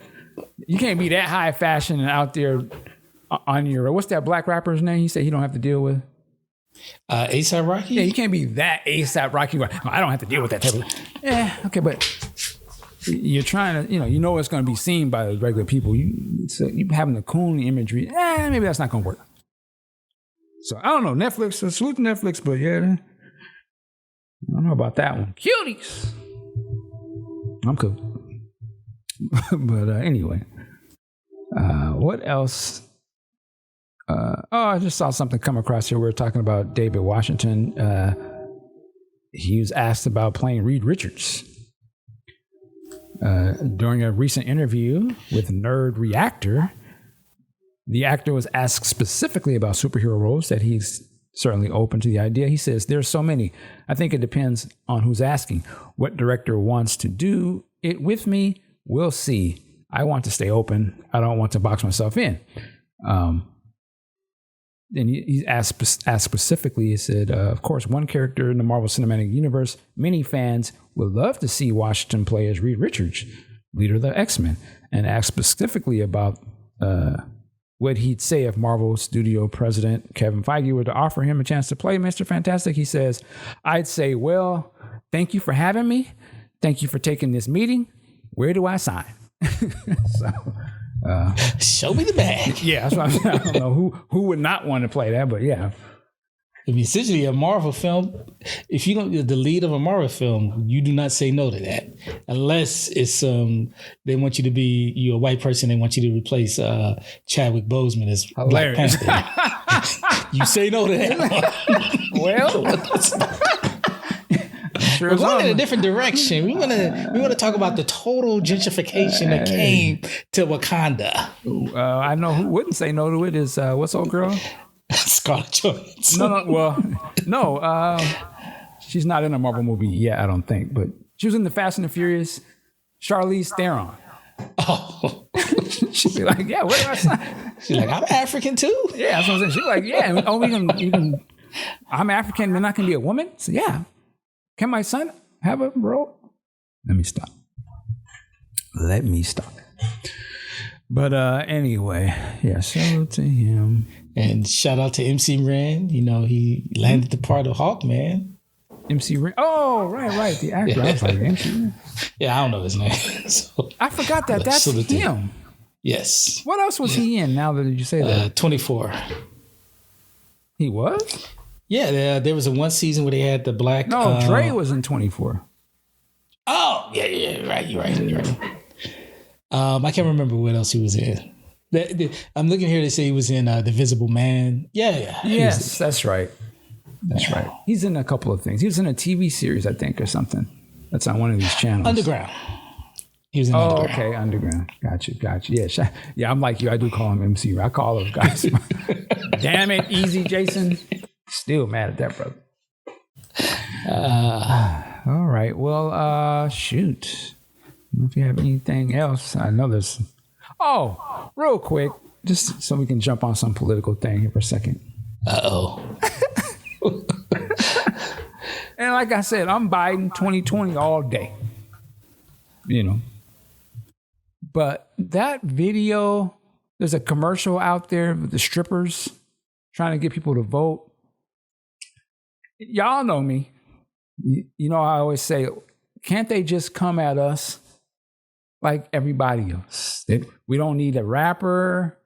You can't be that high fashion and out there on your, what's that black rapper's name? He said he don't have to deal with.
A$AP Rocky?
Yeah, you can't be that A$AP Rocky. I don't have to deal with that type of. Yeah, okay, but you're trying to, you know it's going to be seen by regular people. You having the coon imagery. Maybe that's not going to work. So I don't know. Netflix, salute to Netflix, but yeah, I don't know about that one. Cuties. I'm cool. But anyway, what else? I just saw something come across here. We were talking about David Washington. He was asked about playing Reed Richards. During a recent interview with Nerd Reactor, the actor was asked specifically about superhero roles, that he's certainly open to the idea. He says, there's so many. I think it depends on who's asking. What director wants to do it with me, we'll see. I want to stay open. I don't want to box myself in. And he asked specifically, he said, of course, one character in the Marvel Cinematic Universe, many fans would love to see Washington play as Reed Richards, leader of the X-Men, and asked specifically about what he'd say if Marvel Studio President Kevin Feige were to offer him a chance to play Mr. Fantastic. He says, I'd say, well, thank you for having me. Thank you for taking this meeting. Where do I sign?
Show me the bag.
Yeah, that's what I don't know who would not want to play that, but yeah.
I mean, essentially, a Marvel film, if you don't, the lead of a Marvel film, you do not say no to that, unless it's they want you to be, you're a white person, they want you to replace Chadwick Boseman as Black Panther. You say no to that.
Well.
We're going in a different direction. We want to talk about the total gentrification that came to Wakanda.
I know who wouldn't say no to it is what's old girl?
Scarlett Johansson.
No. She's not in a Marvel movie yet, I don't think. But she was in the Fast and the Furious. Charlize Theron.
Oh,
she'd be like, yeah, where do I sign?
She's like, I'm African too.
Yeah, that's what I'm saying. She's like, yeah. Oh, you can. I'm African, but not gonna be a woman. So yeah. Can my son have a role? Let me stop. But anyway, yeah, shout out to him.
And shout out to MC Ren. You know, he landed the part of Hawkman.
MC Ren. Oh, right. The actor. Yeah. I was like, MC Ren.
Yeah, I don't know his name. So,
I forgot that. That's him.
Yes.
What else was he in now that you say that?
24.
He was?
Yeah, there was a one season where they had the black.
No, Dre was in 24.
Oh, yeah, right. You're right. I can't remember what else he was in. I'm looking here to say he was in The Visible Man. Yeah.
Yes, that's right. That's right. He's in a couple of things. He was in a TV series, I think, or something. That's on one of these channels.
Underground. He was in Underground.
Okay, Underground. Gotcha. Yeah, I'm like you. I do call him MC. I call those guys. Damn it, easy, Jason. Still mad at that, brother. All right. Well, shoot. If you have anything else, I know there's. Oh, real quick, just so we can jump on some political thing here for a second.
Uh-oh.
And like I said, I'm Biden 2020 all day. You know. But that video, there's a commercial out there with the strippers trying to get people to vote. Y'all know me. You know, I always say, can't they just come at us like everybody else? We don't need a rapper.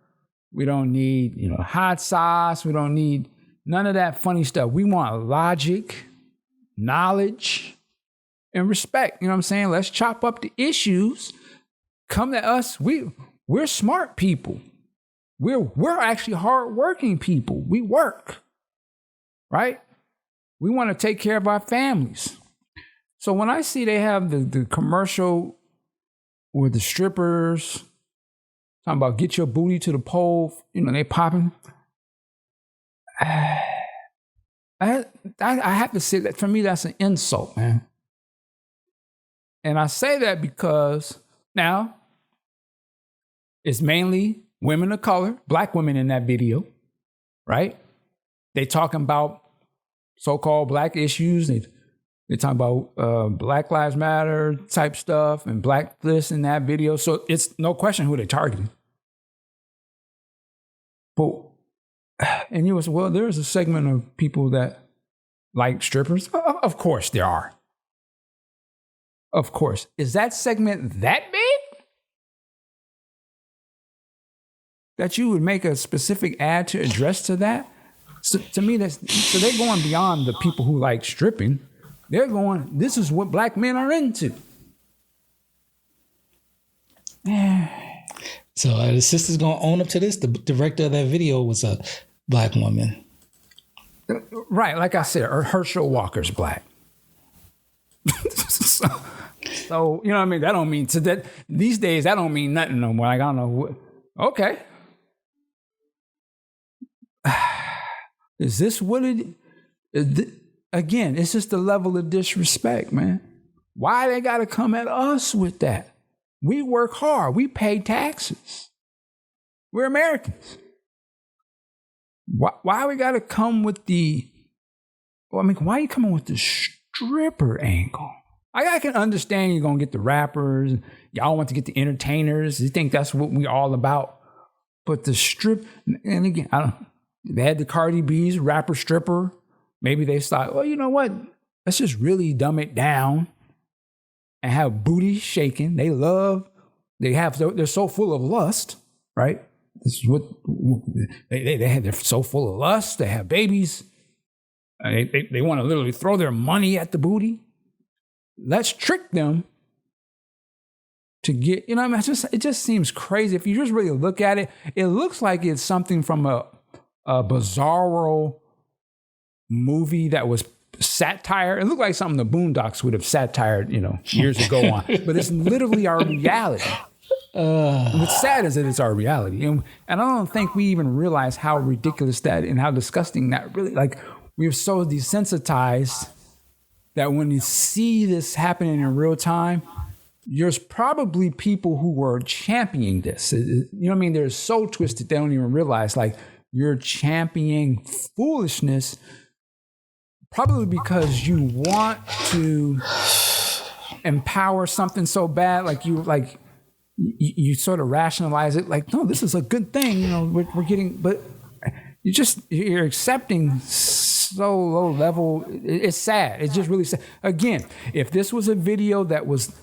We don't need, hot sauce. We don't need none of that funny stuff. We want logic, knowledge, and respect. You know what I'm saying? Let's chop up the issues. Come to us. We're smart people. We're actually hardworking people. We work, right? We want to take care of our families. So when I see they have the commercial with the strippers talking about get your booty to the pole, they popping. I have to say that for me, that's an insult, man. And I say that because now it's mainly women of color, black women in that video, right? They talking about so-called black issues. They talking about Black Lives Matter type stuff and black this in that video. So it's no question who they targeted. But, and you was, well, there's a segment of people that like strippers. Of course there are. Of course. Is that segment that big? That you would make a specific ad to address to that? So to me, so they're going beyond the people who like stripping. They're going, this is what black men are into.
So the sister's going to own up to this? The director of that video was a black woman.
Right. Like I said, Herschel Walker's black. So, you know what I mean? That don't mean, these days, that don't mean nothing no more. Like, I don't know what. Okay. Is this what it is? Again, it's just the level of disrespect, man. Why they got to come at us with that? We work hard. We pay taxes. We're Americans. Why we got to come with why are you coming with the stripper angle? I can understand you're going to get the rappers. Y'all want to get the entertainers. You think that's what we all about. But the strip, and again, they had the Cardi B's rapper stripper. Maybe they thought, well, you know what? Let's just really dumb it down and have booty shaking. They're so full of lust, right? This is what they're so full of lust. They have babies. They want to literally throw their money at the booty. Let's trick them to get, you know, it just seems crazy. If you just really look at it, it looks like it's something from a bizarro movie that was satire. It looked like something the Boondocks would have satired, years ago on. But it's literally our reality. What's sad is that it's our reality. And I don't think we even realize how ridiculous that and how disgusting that really, like, we're so desensitized that when you see this happening in real time, there's probably people who were championing this. You know what I mean? They're so twisted, they don't even realize, like, you're championing foolishness probably because you want to empower something so bad, you sort of rationalize it, like, no, this is a good thing, we're getting, but you're accepting so low level. It's sad. It's just really sad. Again, if this was a video that was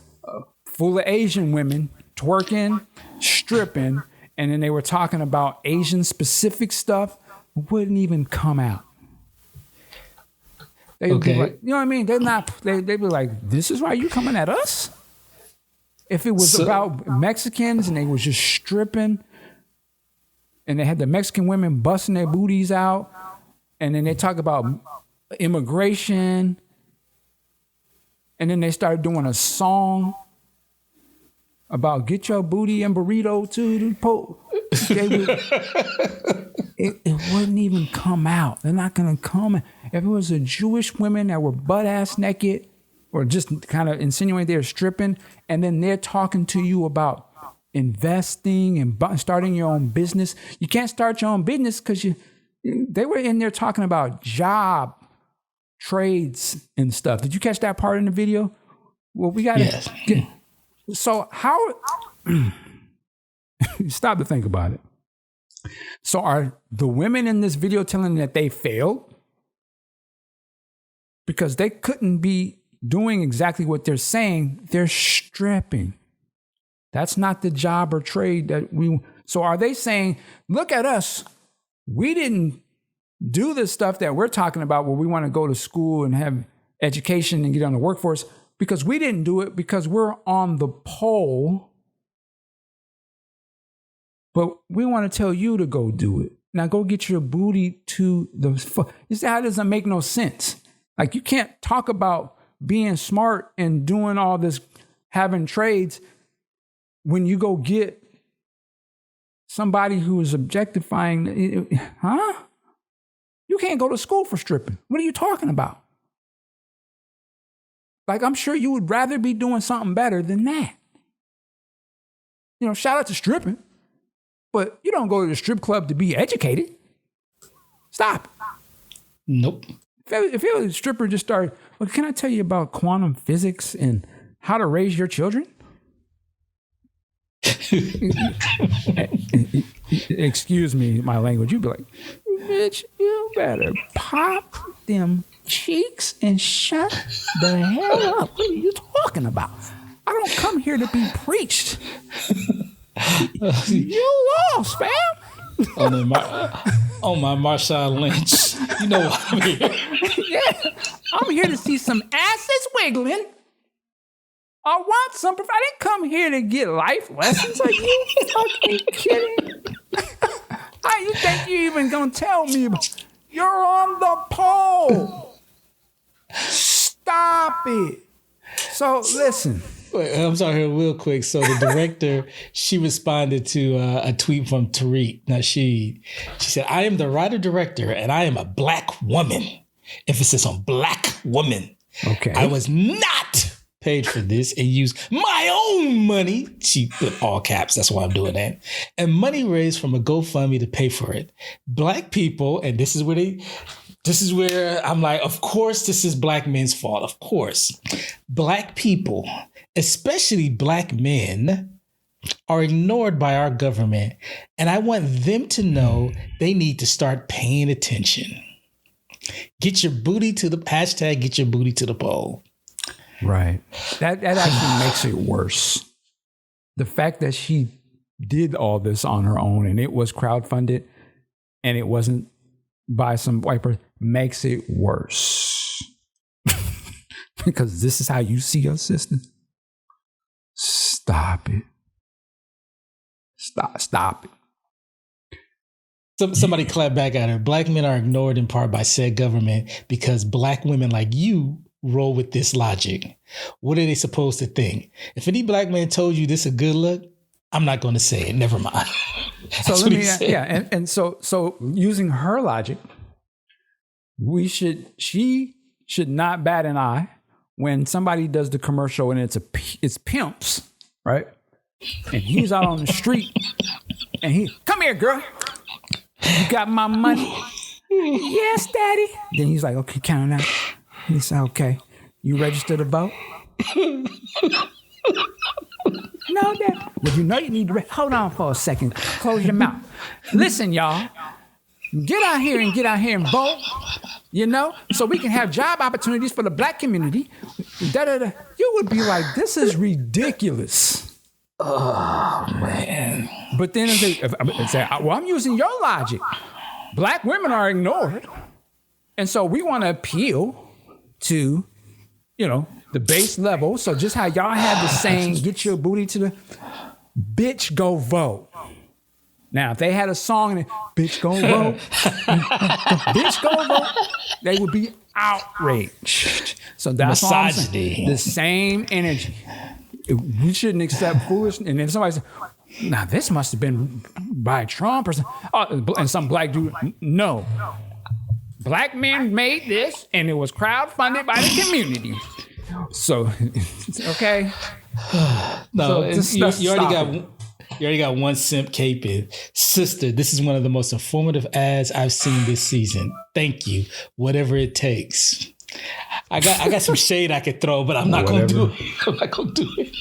full of Asian women twerking, stripping, and then they were talking about Asian specific stuff, it wouldn't even come out. They'd be like, you know what I mean? They'd be like, this is why you coming at us? If it was about Mexicans and they was just stripping and they had the Mexican women busting their booties out, and then they talk about immigration, and then they started doing a song about get your booty and burrito to the pole. It wouldn't even come out. They're not going to come. If it was a Jewish women that were butt ass naked or just kind of insinuating they're stripping, and then they're talking to you about investing and starting your own business. You can't start your own business because they were in there talking about job trades and stuff. Did you catch that part in the video? Well, we got to get. So how? Stop to think about it. So are the women in this video telling that they failed because they couldn't be doing exactly what they're saying? They're stripping. That's not the job or trade that we. So are they saying, look at us? We didn't do the stuff that we're talking about where we want to go to school and have education and get on the workforce because we didn't do it because we're on the pole. But we want to tell you to go do it. Now go get your booty to the. You see how it doesn't make no sense. Like you can't talk about being smart and doing all this, having trades when you go get somebody who is objectifying. Huh? You can't go to school for stripping. What are you talking about? Like, I'm sure you would rather be doing something better than that. You know, shout out to stripping, but you don't go to the strip club to be educated. Stop.
Nope.
If a stripper just started, well, can I tell you about quantum physics and how to raise your children? Excuse me, my language. You'd be like, bitch, you better pop them cheeks and shut the hell up. What are you talking about? I don't come here to be preached. You lost, fam.
On my Marshawn Lynch. You know what I mean?
Yeah. I'm here to see some asses wiggling. I want some. I didn't come here to get life lessons. Are you fucking kidding? How you think you even gonna tell me? You're on the pole. Stop it. So listen.
Wait, I'm sorry, real quick. So the director, she responded to a tweet from Tariq. Now she said, "I am the writer-director, and I am a black woman. Emphasis on black woman.
Okay.
I was not paid for this and used my own money." She put all caps. That's why I'm doing that. "And money raised from a GoFundMe to pay for it. Black people," and this is where I'm like, of course, this is black men's fault. Of course. "Black people, especially black men, are ignored by our government. And I want them to know they need to start paying attention. Get your booty to the hashtag, get your booty to the pole."
Right. That actually makes it worse. The fact that she did all this on her own and it was crowdfunded and it wasn't by some white person makes it worse. Because this is how you see your sister. Stop it. Stop it.
Somebody clapped back at her. "Black men are ignored in part by said government because black women like you roll with this logic. What are they supposed to think? If any black man told you this a good look, I'm not going to say it. Never mind."
So let me, yeah, and so using her logic, she should not bat an eye when somebody does the commercial and it's pimps, right? And he's out on the street and he, "Come here, girl. You got my money?" "Yes, daddy." Then he's like, "Okay, count it out." He said, "Okay, you register to vote?" "No, Dad." "Well, you know you need to hold on for a second. Close your mouth. Listen, y'all. Get out here and vote, you know, so we can have job opportunities for the black community." Da-da-da. You would be like, this is ridiculous.
Oh, man.
But then if say, well, I'm using your logic. Black women are ignored. And so we want to appeal to, you know, the base level. So just how y'all had the saying, "Get your booty to the..." Bitch, go vote. Now, if they had a song and "Bitch, go vote," "Bitch, go vote," they would be outraged. So that's all I'm saying. The same energy. We shouldn't accept foolishness. And if somebody says, "Now, this must have been by Trump or something," and some black dude, no. Black men made this, and it was crowdfunded by the community. So, okay.
No, so you already got one simp caping. "Sister, this is one of the most informative ads I've seen this season. Thank you. Whatever it takes." I got some shade I could throw, but I'm not going to do it. I'm not going to do it.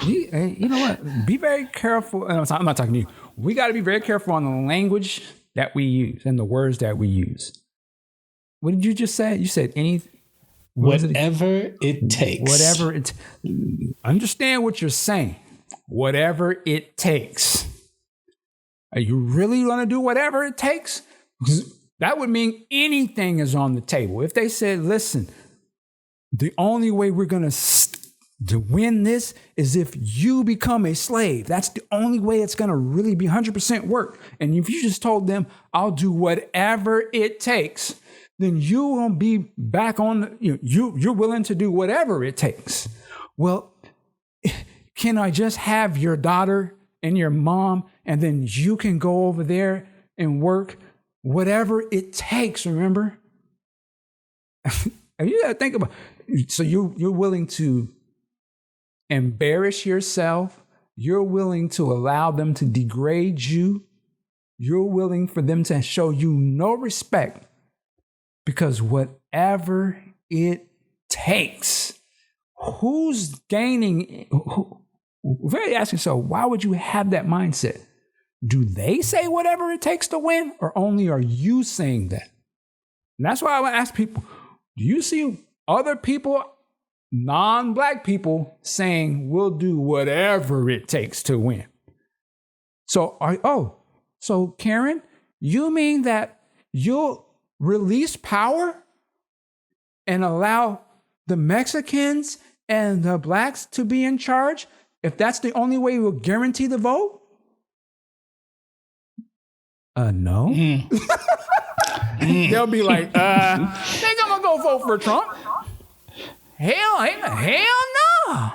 You know what? Be very careful. I'm not talking to you. We got to be very careful on the language that we use and the words that we use. What did you just say? You said anything.
Whatever it takes.
Whatever it. Understand what you're saying. Whatever it takes. Are you really going to do whatever it takes? Because that would mean anything is on the table. If they said, "Listen, the only way we're going to win this is if you become a slave. That's the only way it's going to really be 100% work." And if you just told them, "I'll do whatever it takes," then you won't be back on, you're willing to do whatever it takes. Well, can I just have your daughter and your mom, and then you can go over there and work whatever it takes, remember? And you got to think about so you're willing to embarrass yourself. You're willing to allow them to degrade you. You're willing for them to show you no respect because whatever it takes, who's gaining? Very asking yourself, why would you have that mindset? Do they say whatever it takes to win, or only are you saying that? And that's why I would ask people, do you see other people, non-black people, saying we'll do whatever it takes to win? So Karen, you mean that you'll release power and allow the Mexicans and the blacks to be in charge if that's the only way we'll guarantee the vote? No. They'll be like, think I'm gonna go vote for Trump. Hell no.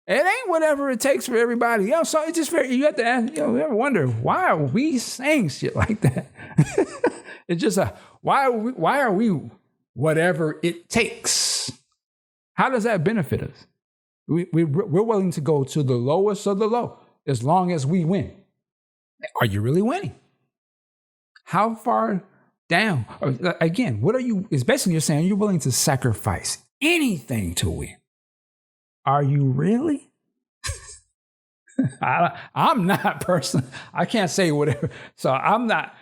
It ain't whatever it takes for everybody else. So it's just you have to ask, you ever wonder, why are we saying shit like that? It's just why are we whatever it takes? How does that benefit us? We're willing to go to the lowest of the low as long as we win. Are you really winning? How far down? Again, what are you? It's basically you're saying you're willing to sacrifice anything to win. Are you really? I'm not personally. I can't say whatever. So I'm not.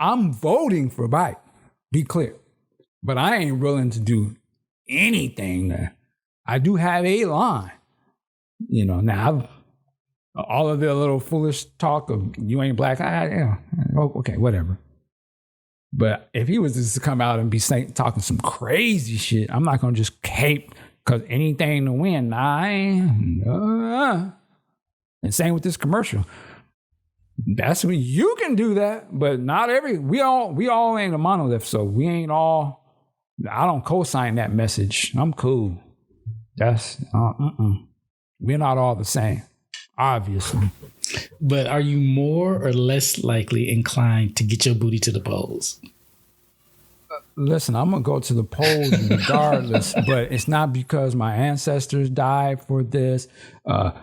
I'm voting for Biden. Be clear, but I ain't willing to do anything there. I do have a line. Now all of the little foolish talk of you ain't black. Okay, whatever. But if he was just to come out and be talking some crazy shit, I'm not gonna just cape because anything to win. Nah, and same with this commercial. That's when you can do that, but not we all ain't a monolith, so we ain't all. I don't co-sign that message. I'm cool. That's we're not all the same, obviously.
But are you more or less likely inclined to get your booty to the polls?
Listen, I'm going to go to the polls regardless, but it's not because my ancestors died for this. The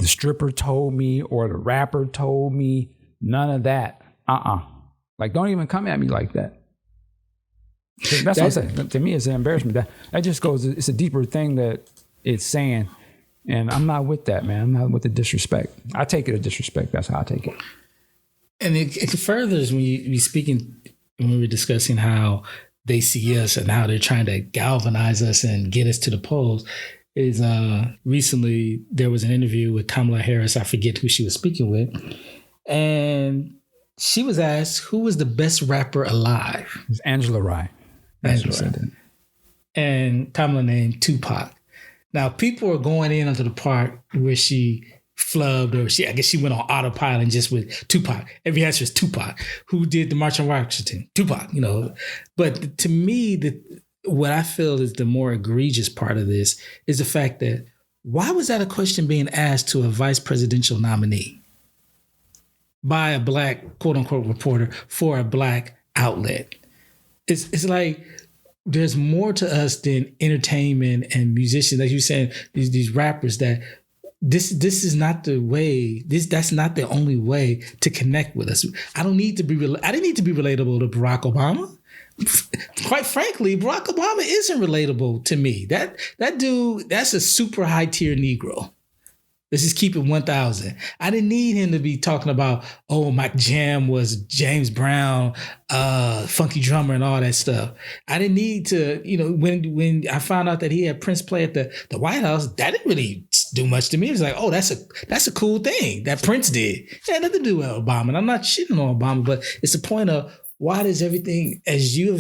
stripper told me or the rapper told me. None of that. Like, don't even come at me like that. That's what I'm saying. To me, it's an embarrassment. That just goes, it's a deeper thing that it's saying. And I'm not with that, man. I'm not with the disrespect. I take it as disrespect. That's how I take it.
And it furthers when you speaking, when we were discussing how they see us and how they're trying to galvanize us and get us to the polls, is recently there was an interview with Kamala Harris. I forget who she was speaking with. And she was asked, who was the best rapper alive?
It was Angela Rye.
And Kamala named Tupac. Now, people are going in onto the part where she flubbed, or I guess she went on autopilot just with Tupac. Every answer is Tupac. Who did the March on Washington? Tupac, But to me, what I feel is the more egregious part of this is the fact that why was that a question being asked to a vice presidential nominee by a black, quote unquote, reporter for a black outlet? It's like, there's more to us than entertainment and musicians. Like you said, these rappers, that this is not the way. That's not the only way to connect with us. I didn't need to be relatable to Barack Obama. Quite frankly, Barack Obama isn't relatable to me. That dude, that's a super high tier Negro. Let's just keep it 1,000. I didn't need him to be talking about, my jam was James Brown, funky drummer and all that stuff. I didn't need to, when I found out that he had Prince play at the White House, that didn't really do much to me. It was like, that's a cool thing that Prince did. It had nothing to do with Obama. And I'm not shitting on Obama, but it's the point of, why does everything, as you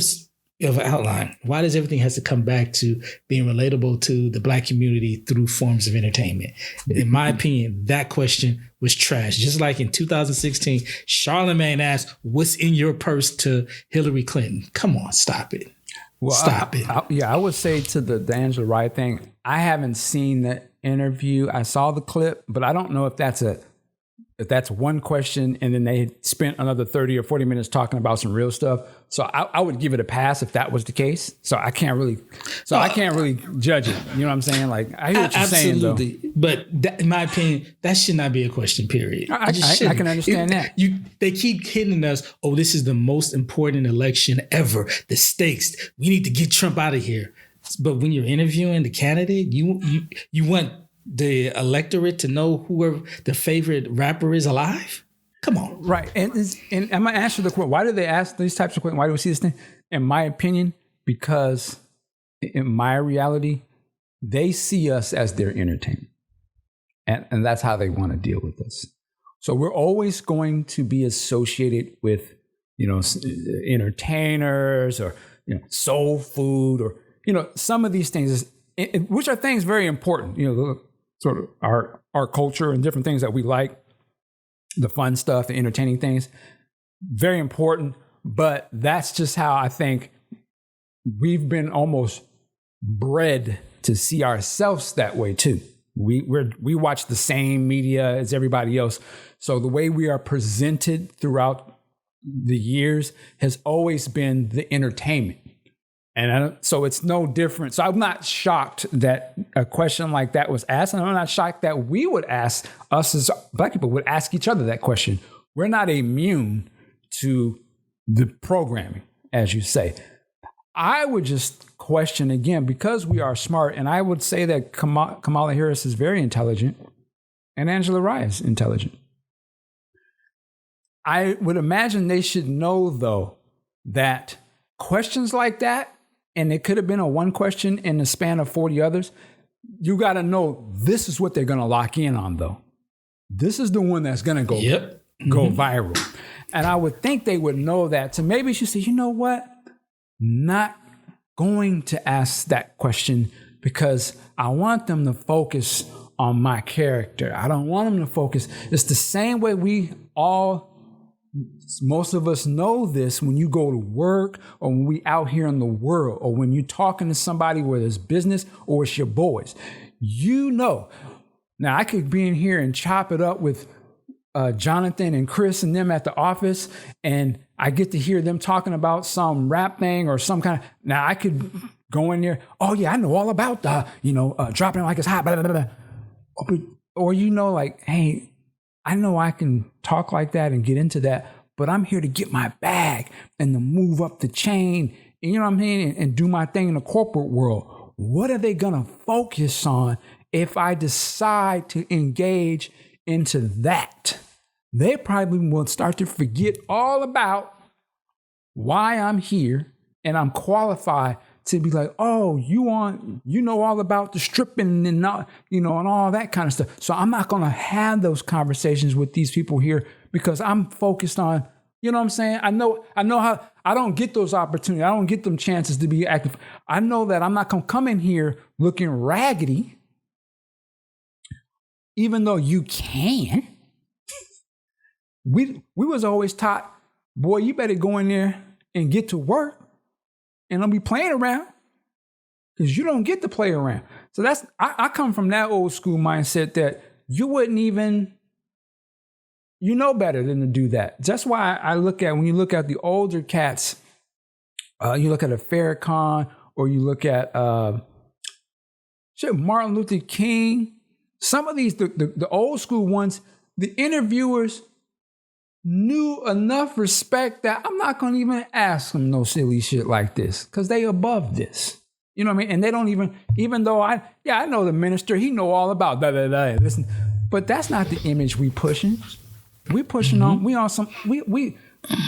have outlined, why does everything has to come back to being relatable to the black community through forms of entertainment? In my opinion, that question was trash. Just like in 2016, Charlemagne asked, what's in your purse to Hillary Clinton? Come on, stop it.
Well, stop it. I would say to the Angela Rye thing, I haven't seen the interview. I saw the clip, but I don't know if that's a that that's one question, and then they spent another 30 or 40 minutes talking about some real stuff. So I would give it a pass if that was the case. So I can't really judge it. You know what I'm saying? Like, I hear what you're saying, though.
But in my opinion, that should not be a question, period.
I can understand that.
They keep hitting us, oh, this is the most important election ever. The stakes. We need to get Trump out of here. But when you're interviewing the candidate, you want the electorate to know whoever the favorite rapper is alive? Come on.
Right. And I'm going to answer the question. Why do they ask these types of questions? Why do we see this thing? In my opinion, because in my reality, they see us as their entertainment. And that's how they want to deal with us. So we're always going to be associated with, entertainers or, soul food or, some of these things, which are things very important, sort of our culture and different things that we like, the fun stuff, the entertaining things, very important. But that's just how I think we've been almost bred to see ourselves that way too. We watch the same media as everybody else. So the way we are presented throughout the years has always been the entertainment. And so it's no different. So I'm not shocked that a question like that was asked. And I'm not shocked that we would ask, us as Black people would ask each other that question. We're not immune to the programming, as you say. I would just question again, because we are smart, and I would say that Kamala Harris is very intelligent and Angela Rye is intelligent. I would imagine they should know, though, that questions like that, and it could have been a one question in the span of 40 others, you got to know this is what they're going to lock in on, though. This is the one that's going to go viral. And I would think they would know that. So maybe she said, you know what? Not going to ask that question because I want them to focus on my character. I don't want them to focus. It's the same way most of us know this when you go to work or when we out here in the world or when you're talking to somebody, whether it's business or it's your boys. Now I could be in here and chop it up with Jonathan and Chris and them at the office, and I get to hear them talking about some rap thing or some kind of. Now I could go in there. Oh yeah, I know all about dropping it like it's hot. Blah, blah, blah. Or like, hey, I know I can talk like that and get into that, but I'm here to get my bag and to move up the chain. And, you know what I mean? And do my thing in the corporate world. What are they gonna focus on if I decide to engage into that? They probably will start to forget all about why I'm here and I'm qualified to be like, oh, you know all about the stripping and and all that kind of stuff. So I'm not going to have those conversations with these people here because I'm focused on, you know what I'm saying? I know how I don't get those opportunities. I don't get them chances to be active. I know that I'm not going to come in here looking raggedy, even though you can. We was always taught, boy, you better go in there and get to work and don't be playing around because you don't get to play around. So I come from that old school mindset that you wouldn't even, better than to do that. That's why when you look at the older cats, you look at a Farrakhan or you look at Martin Luther King, some of these, the old school ones, the interviewers knew enough respect that I'm not going to even ask them no silly shit like this because they above this. You know what I mean? And they don't even though I know the minister, he know all about that. Listen, but that's not the image we pushing. We pushing on,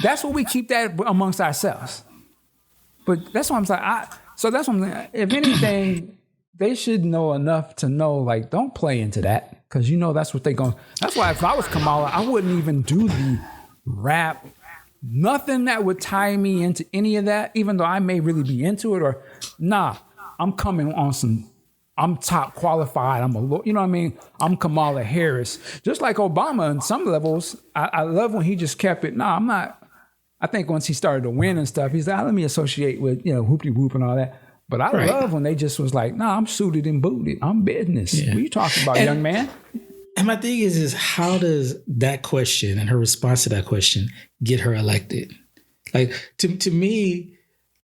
that's what we keep that amongst ourselves. But that's what I'm saying. So that's what I'm saying. If anything, they should know enough to know, like, don't play into that. Because that's what they're going. That's why if I was Kamala, I wouldn't even do the rap. Nothing that would tie me into any of that, even though I may really be into it. I'm coming on some. I'm top qualified. You know what I mean? I'm Kamala Harris. Just like Obama in some levels. I love when he just kept it. I'm not. I think once he started to win and stuff, he's like, let me associate with, whoop-de-whoop and all that. But I love when they just was like, I'm suited and booted. I'm business. Yeah. What are you talking about, young man?
And my thing is how does that question and her response to that question get her elected? Like to me,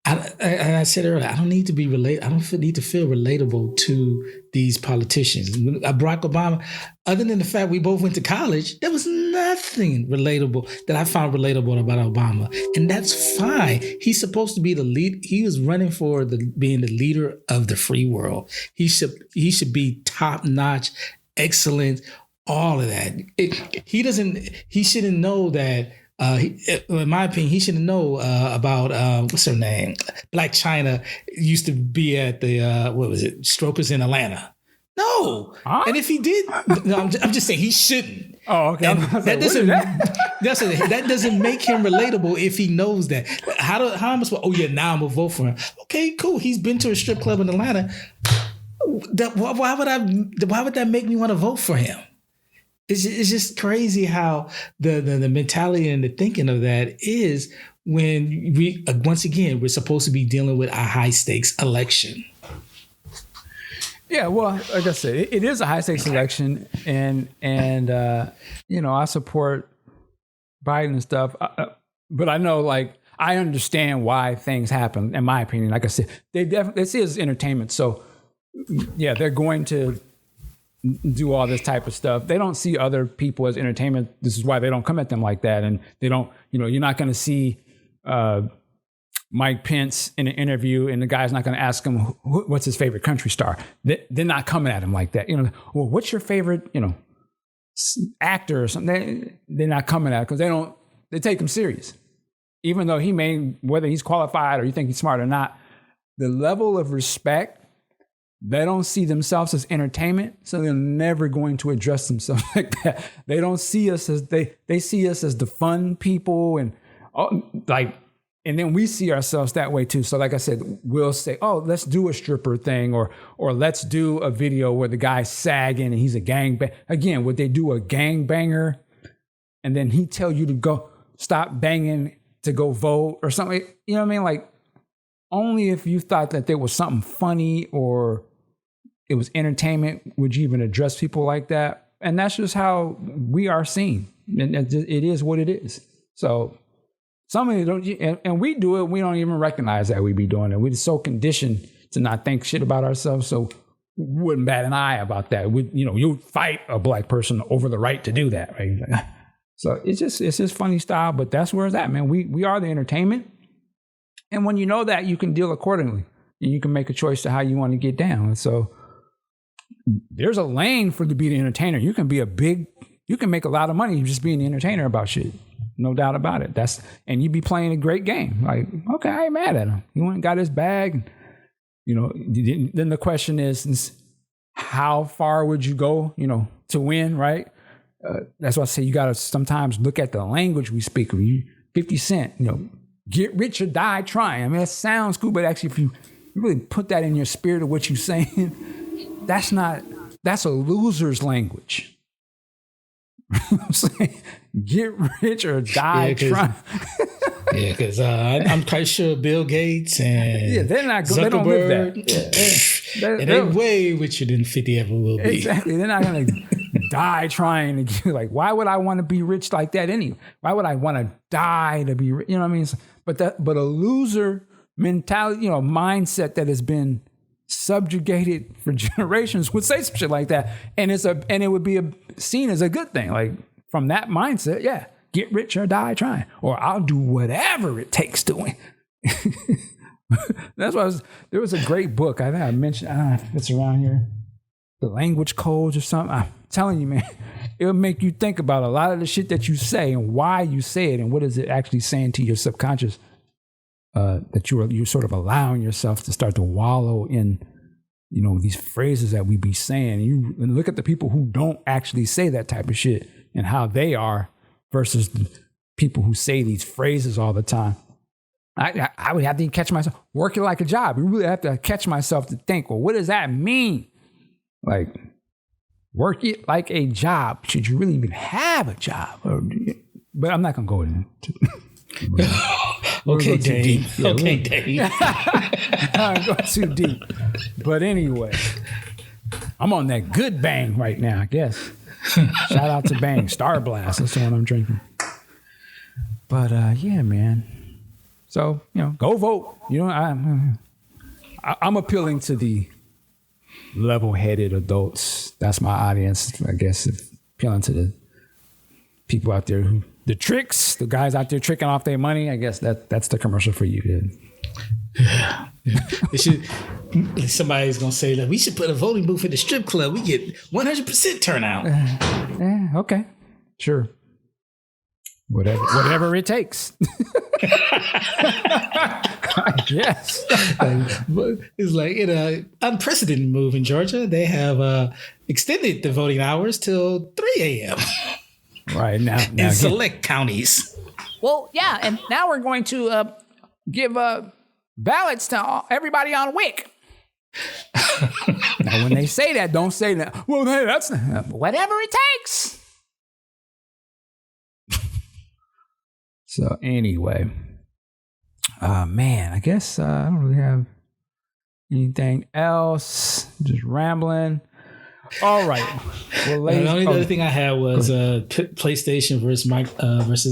I said earlier, I don't need to be related. I don't need to feel relatable to these politicians. Barack Obama, other than the fact we both went to college, there was nothing relatable that I found relatable about Obama, and that's fine. He's supposed to be the lead. He was running for being the leader of the free world. He should be top notch, excellent, all of that. He shouldn't know that. In my opinion, he shouldn't know about what's her name? Black China used to be at the what was it? Strokers in Atlanta. No, and if he did, no, I'm just saying he shouldn't.
Oh, okay.
That doesn't make him relatable if he knows that. How am I supposed? Oh yeah, now I'm gonna vote for him. Okay, cool. He's been to a strip club in Atlanta. Why would that make me want to vote for him? It's just crazy how the mentality and the thinking of that is when we once again we're supposed to be dealing with a high stakes election.
Yeah, well, like I said, it is a high stakes election, and I support Biden and stuff, but I know I understand why things happen. In my opinion, like I said, they see it as entertainment, so yeah, they're going to do all this type of stuff. They don't see other people as entertainment. This is why they don't come at them like that. And they don't, you're not going to see Mike Pence in an interview and the guy's not going to ask him what's his favorite country star. They're not coming at him like that. Well, what's your favorite, actor or something? They're not coming at it because they take him serious. Even though whether he's qualified or you think he's smart or not, the level of respect, they don't see themselves as entertainment, so they're never going to address themselves like that. They don't see us as they see us as the fun people, and then we see ourselves that way too. So like I said, we'll say, oh, let's do a stripper thing, or let's do a video where the guy's sagging and he's a gangbanger. Again, would they do a gangbanger and then he tell you to go stop banging to go vote or something? You know what I mean? Like, only if you thought that there was something funny or it was entertainment would you even address people like that. And that's just how we are seen. And it is what it is. So some of you don't, and we do it, we don't even recognize that we be doing it. We're so conditioned to not think shit about ourselves. So we wouldn't bat an eye about that. You fight a black person over the right to do that, right? So it's just funny style, but that's where it's at, man. We are the entertainment. And when you know that, you can deal accordingly and you can make a choice to how you want to get down. And so there's a lane for to be the entertainer. You can make a lot of money just being the entertainer about shit. No doubt about it. And you be playing a great game. Like, okay, I ain't mad at him. He went and got his bag. Then the question is how far would you go, to win, right? That's why I say you got to sometimes look at the language we speak. 50 Cent, get rich or die trying. I mean, that sounds cool, but actually, if you really put that in your spirit of what you're saying, that's a loser's language. You know what I'm saying? Get rich or die trying.
Yeah, because I'm quite sure Bill Gates and
they're not. They don't live that.
They're way richer than 50 ever will be.
Exactly. They're not gonna die trying to get, why would I want to be rich like that anyway? Why would I want to die to be rich? You know what I mean? But a loser mentality, mindset that has been subjugated for generations would say some shit like that, and it would be seen as a good thing. Like, from that mindset, yeah, get rich or die trying, or I'll do whatever it takes to win. That's why there was a great book. I think I mentioned. I don't know if it's around here, The Language Codes or something. I'm telling you, man, it'll make you think about a lot of the shit that you say and why you say it and what is it actually saying to your subconscious. That you're sort of allowing yourself to start to wallow in, these phrases that we be saying. And look at the people who don't actually say that type of shit and how they are versus the people who say these phrases all the time. I would have to catch myself working like a job. You really have to catch myself to think, well, what does that mean? Like, work it like a job. Should you really even have a job? But I'm not going to go into
Okay, Dave.
Yeah,
okay, Dave.
I'm going too deep. But anyway, I'm on that good bang right now, I guess. Shout out to Bang. Star Blast. That's the one I'm drinking. But yeah, man. So, go vote. I'm appealing to the level-headed adults. That's my audience, I guess. Appealing to the people out there the guys out there tricking off their money. I guess that's the commercial for you, dude.
Yeah. Somebody's gonna say that we should put a voting booth in the strip club. We get 100% turnout.
Okay, sure. Whatever it takes. Yes.
It's like in an unprecedented move in Georgia. They have extended the voting hours till 3 a.m.
Right now
in select counties.
Well, yeah, and now we're going to give ballots to everybody on WIC. Now, when they say that, don't say that. Well, hey, that's whatever it takes. So anyway, man, I guess I don't really have anything else. Just rambling. All right. Well,
the only other thing I had was PlayStation versus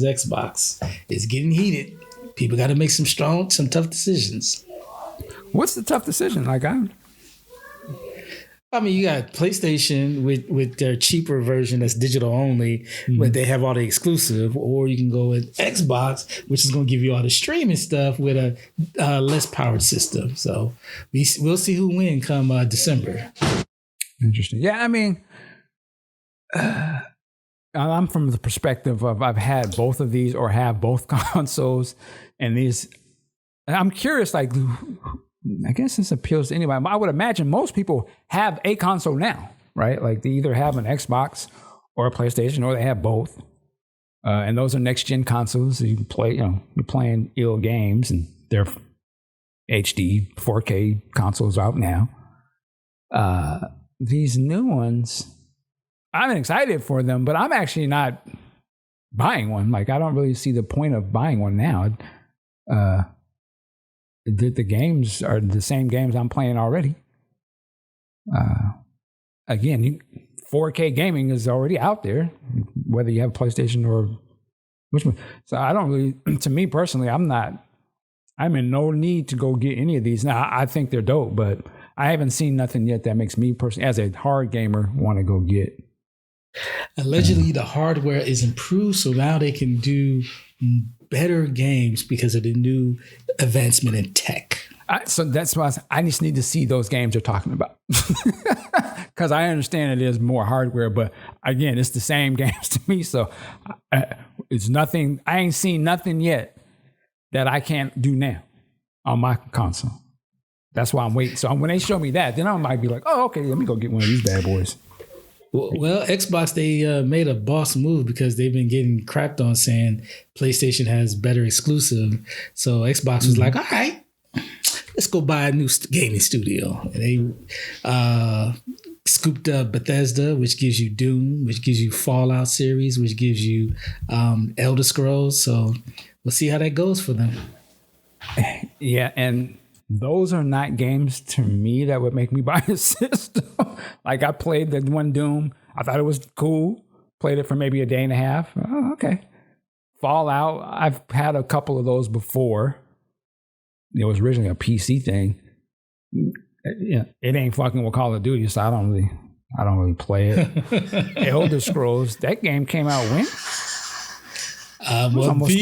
Xbox. It's getting heated. People got to make some tough decisions.
What's the tough decision?
I mean, you got PlayStation with their cheaper version that's digital only, but they have all the exclusive, or you can go with Xbox, which is going to give you all the streaming stuff with a less powered system. So we'll see who wins come December.
Interesting. Yeah, I mean, I'm from the perspective of I've had both of these or have both consoles, and I'm curious, I guess this appeals to anybody. I would imagine most people have a console now, right? Like they either have an Xbox or a PlayStation, or they have both. And those are next gen consoles. So you can play, you're playing ill games, and they're HD 4K consoles out now. These new ones, I'm excited for them, but I'm actually not buying one. Like, I don't really see the point of buying one now. The games are the same games I'm playing already. Again, 4K gaming is already out there, whether you have a PlayStation or which one. So I don't really, to me personally, I'm in no need to go get any of these. Now, I think they're dope, but I haven't seen nothing yet that makes me personally, as a hard gamer, want to go get.
Allegedly, the hardware is improved, so now they can do better games because of the new advancement in tech.
So that's why I just need to see those games you're talking about. Because I understand it is more hardware, but again, it's the same games to me. So it's nothing. I ain't seen nothing yet that I can't do now on my console. That's why I'm waiting. So when they show me that, then I might be like, oh, okay, let me go get one of these bad boys.
Well, Xbox, they made a boss move because they've been getting crapped on saying PlayStation has better exclusive. So Xbox was like, all right, let's go buy a new gaming studio. And they scooped up Bethesda, which gives you Doom, which gives you Fallout series, which gives you Elder Scrolls. So we'll see how that goes for them.
Yeah, and those are not games to me that would make me buy a system. Like, I played the one Doom. I thought it was cool. Played it for maybe a day and a half. Oh, okay. Fallout, I've had a couple of those before. It was originally a PC thing. It ain't fucking with Call of Duty, so I don't really play it. Elder Scrolls, that game came out when? Almost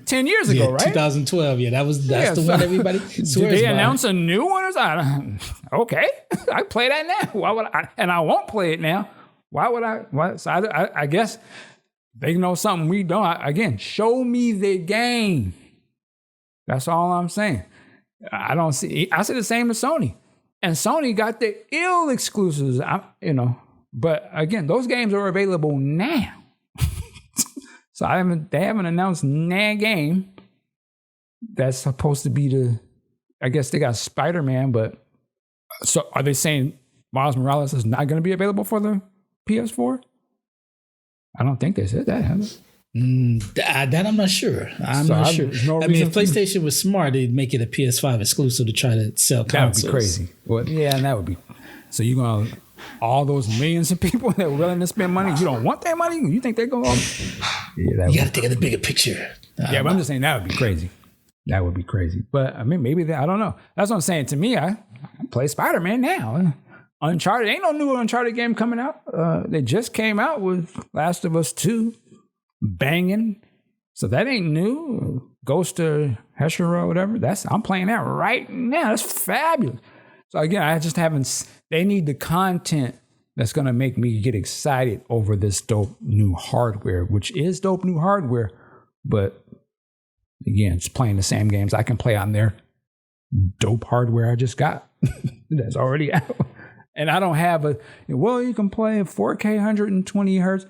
10 years ago, right?
2012. Yeah, that's the one everybody swears
Did they
by.
Announce a new one? Or something? Okay, I play that now. Why would I? And I won't play it now. Why would I? What? So I guess they know something we don't. Again, show me the game. That's all I'm saying. I don't see. I say the same as Sony, and Sony got the ill exclusives. But again, those games are available now. So they haven't announced a game that's supposed to be I guess they got Spider-Man, but so are they saying Miles Morales is not going to be available for the PS4? I don't think they said that, have they?
That I'm not sure. I'm not sure. I mean, if PlayStation was smart, they'd make it a PS5 exclusive to try to sell consoles.
That would be crazy. Well, yeah, and that would be. So you're going to all those millions of people that are willing to spend money. You don't want that money? You think they're going to? Yeah,
you got to think of the bigger picture.
Yeah, but I'm just saying that would be crazy. That would be crazy. But I mean, maybe I don't know. That's what I'm saying. To me, I play Spider-Man now. Uncharted, ain't no new Uncharted game coming out. They just came out with Last of Us 2 banging. So that ain't new. Ghost of Heshira or whatever. I'm playing that right now. That's fabulous. So again, I just haven't. They need the content that's going to make me get excited over this dope new hardware, which is dope new hardware. But again, it's playing the same games I can play on their dope hardware I just got. That's already out. And I don't have you can play 4K 120 hertz.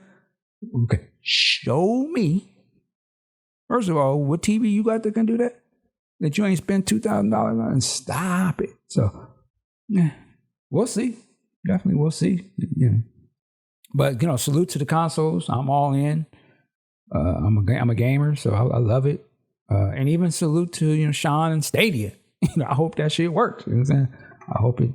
Okay, show me. First of all, what TV you got that can do that? That you ain't spent $2,000 on? Stop it. So, yeah, we'll see. Definitely, we'll see. But salute to the consoles. I'm all in. I'm a gamer, so I love it. And even salute to Sean and Stadia. I hope that shit works. You know what I'm saying? I hope it.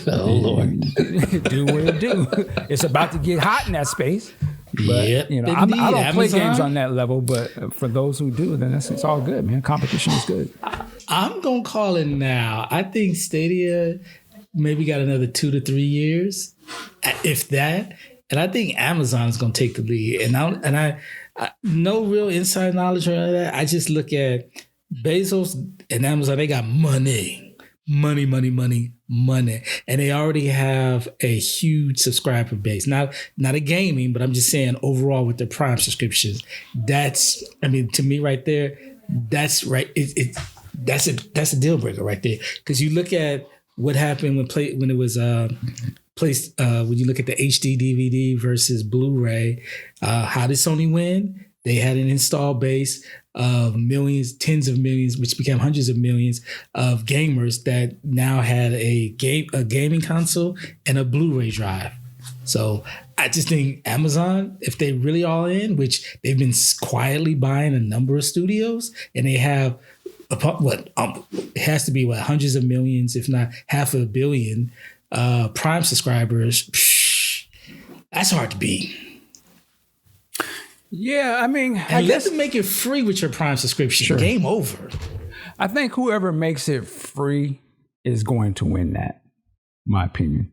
Oh Lord,
do what it do. It's about to get hot in that space. But
yep,
I don't play games on that level. But for those who do, then it's all good, man. Competition is good.
I'm gonna call it now. I think Stadia maybe got another 2 to 3 years, if that. And I think Amazon's gonna take the lead. And I no real inside knowledge or any of that. I just look at Bezos and Amazon. They got money. And they already have a huge subscriber base. Not a gaming, but I'm just saying overall with their Prime subscriptions. To me right there, that's right. That's a deal breaker right there. Because you look at what happened when it was placed. When you look at the HD DVD versus Blu-ray, how did Sony win? They had an install base of millions, tens of millions, which became hundreds of millions of gamers that now had a gaming console and a Blu-ray drive. So I just think Amazon, if they really all in, which they've been quietly buying a number of studios, and they have it has to be hundreds of millions, if not $500 million Prime subscribers. That's hard to beat.
Yeah, I mean,
and let them make it free with your Prime subscription. Sure. Game over.
I think whoever makes it free is going to win that, my opinion.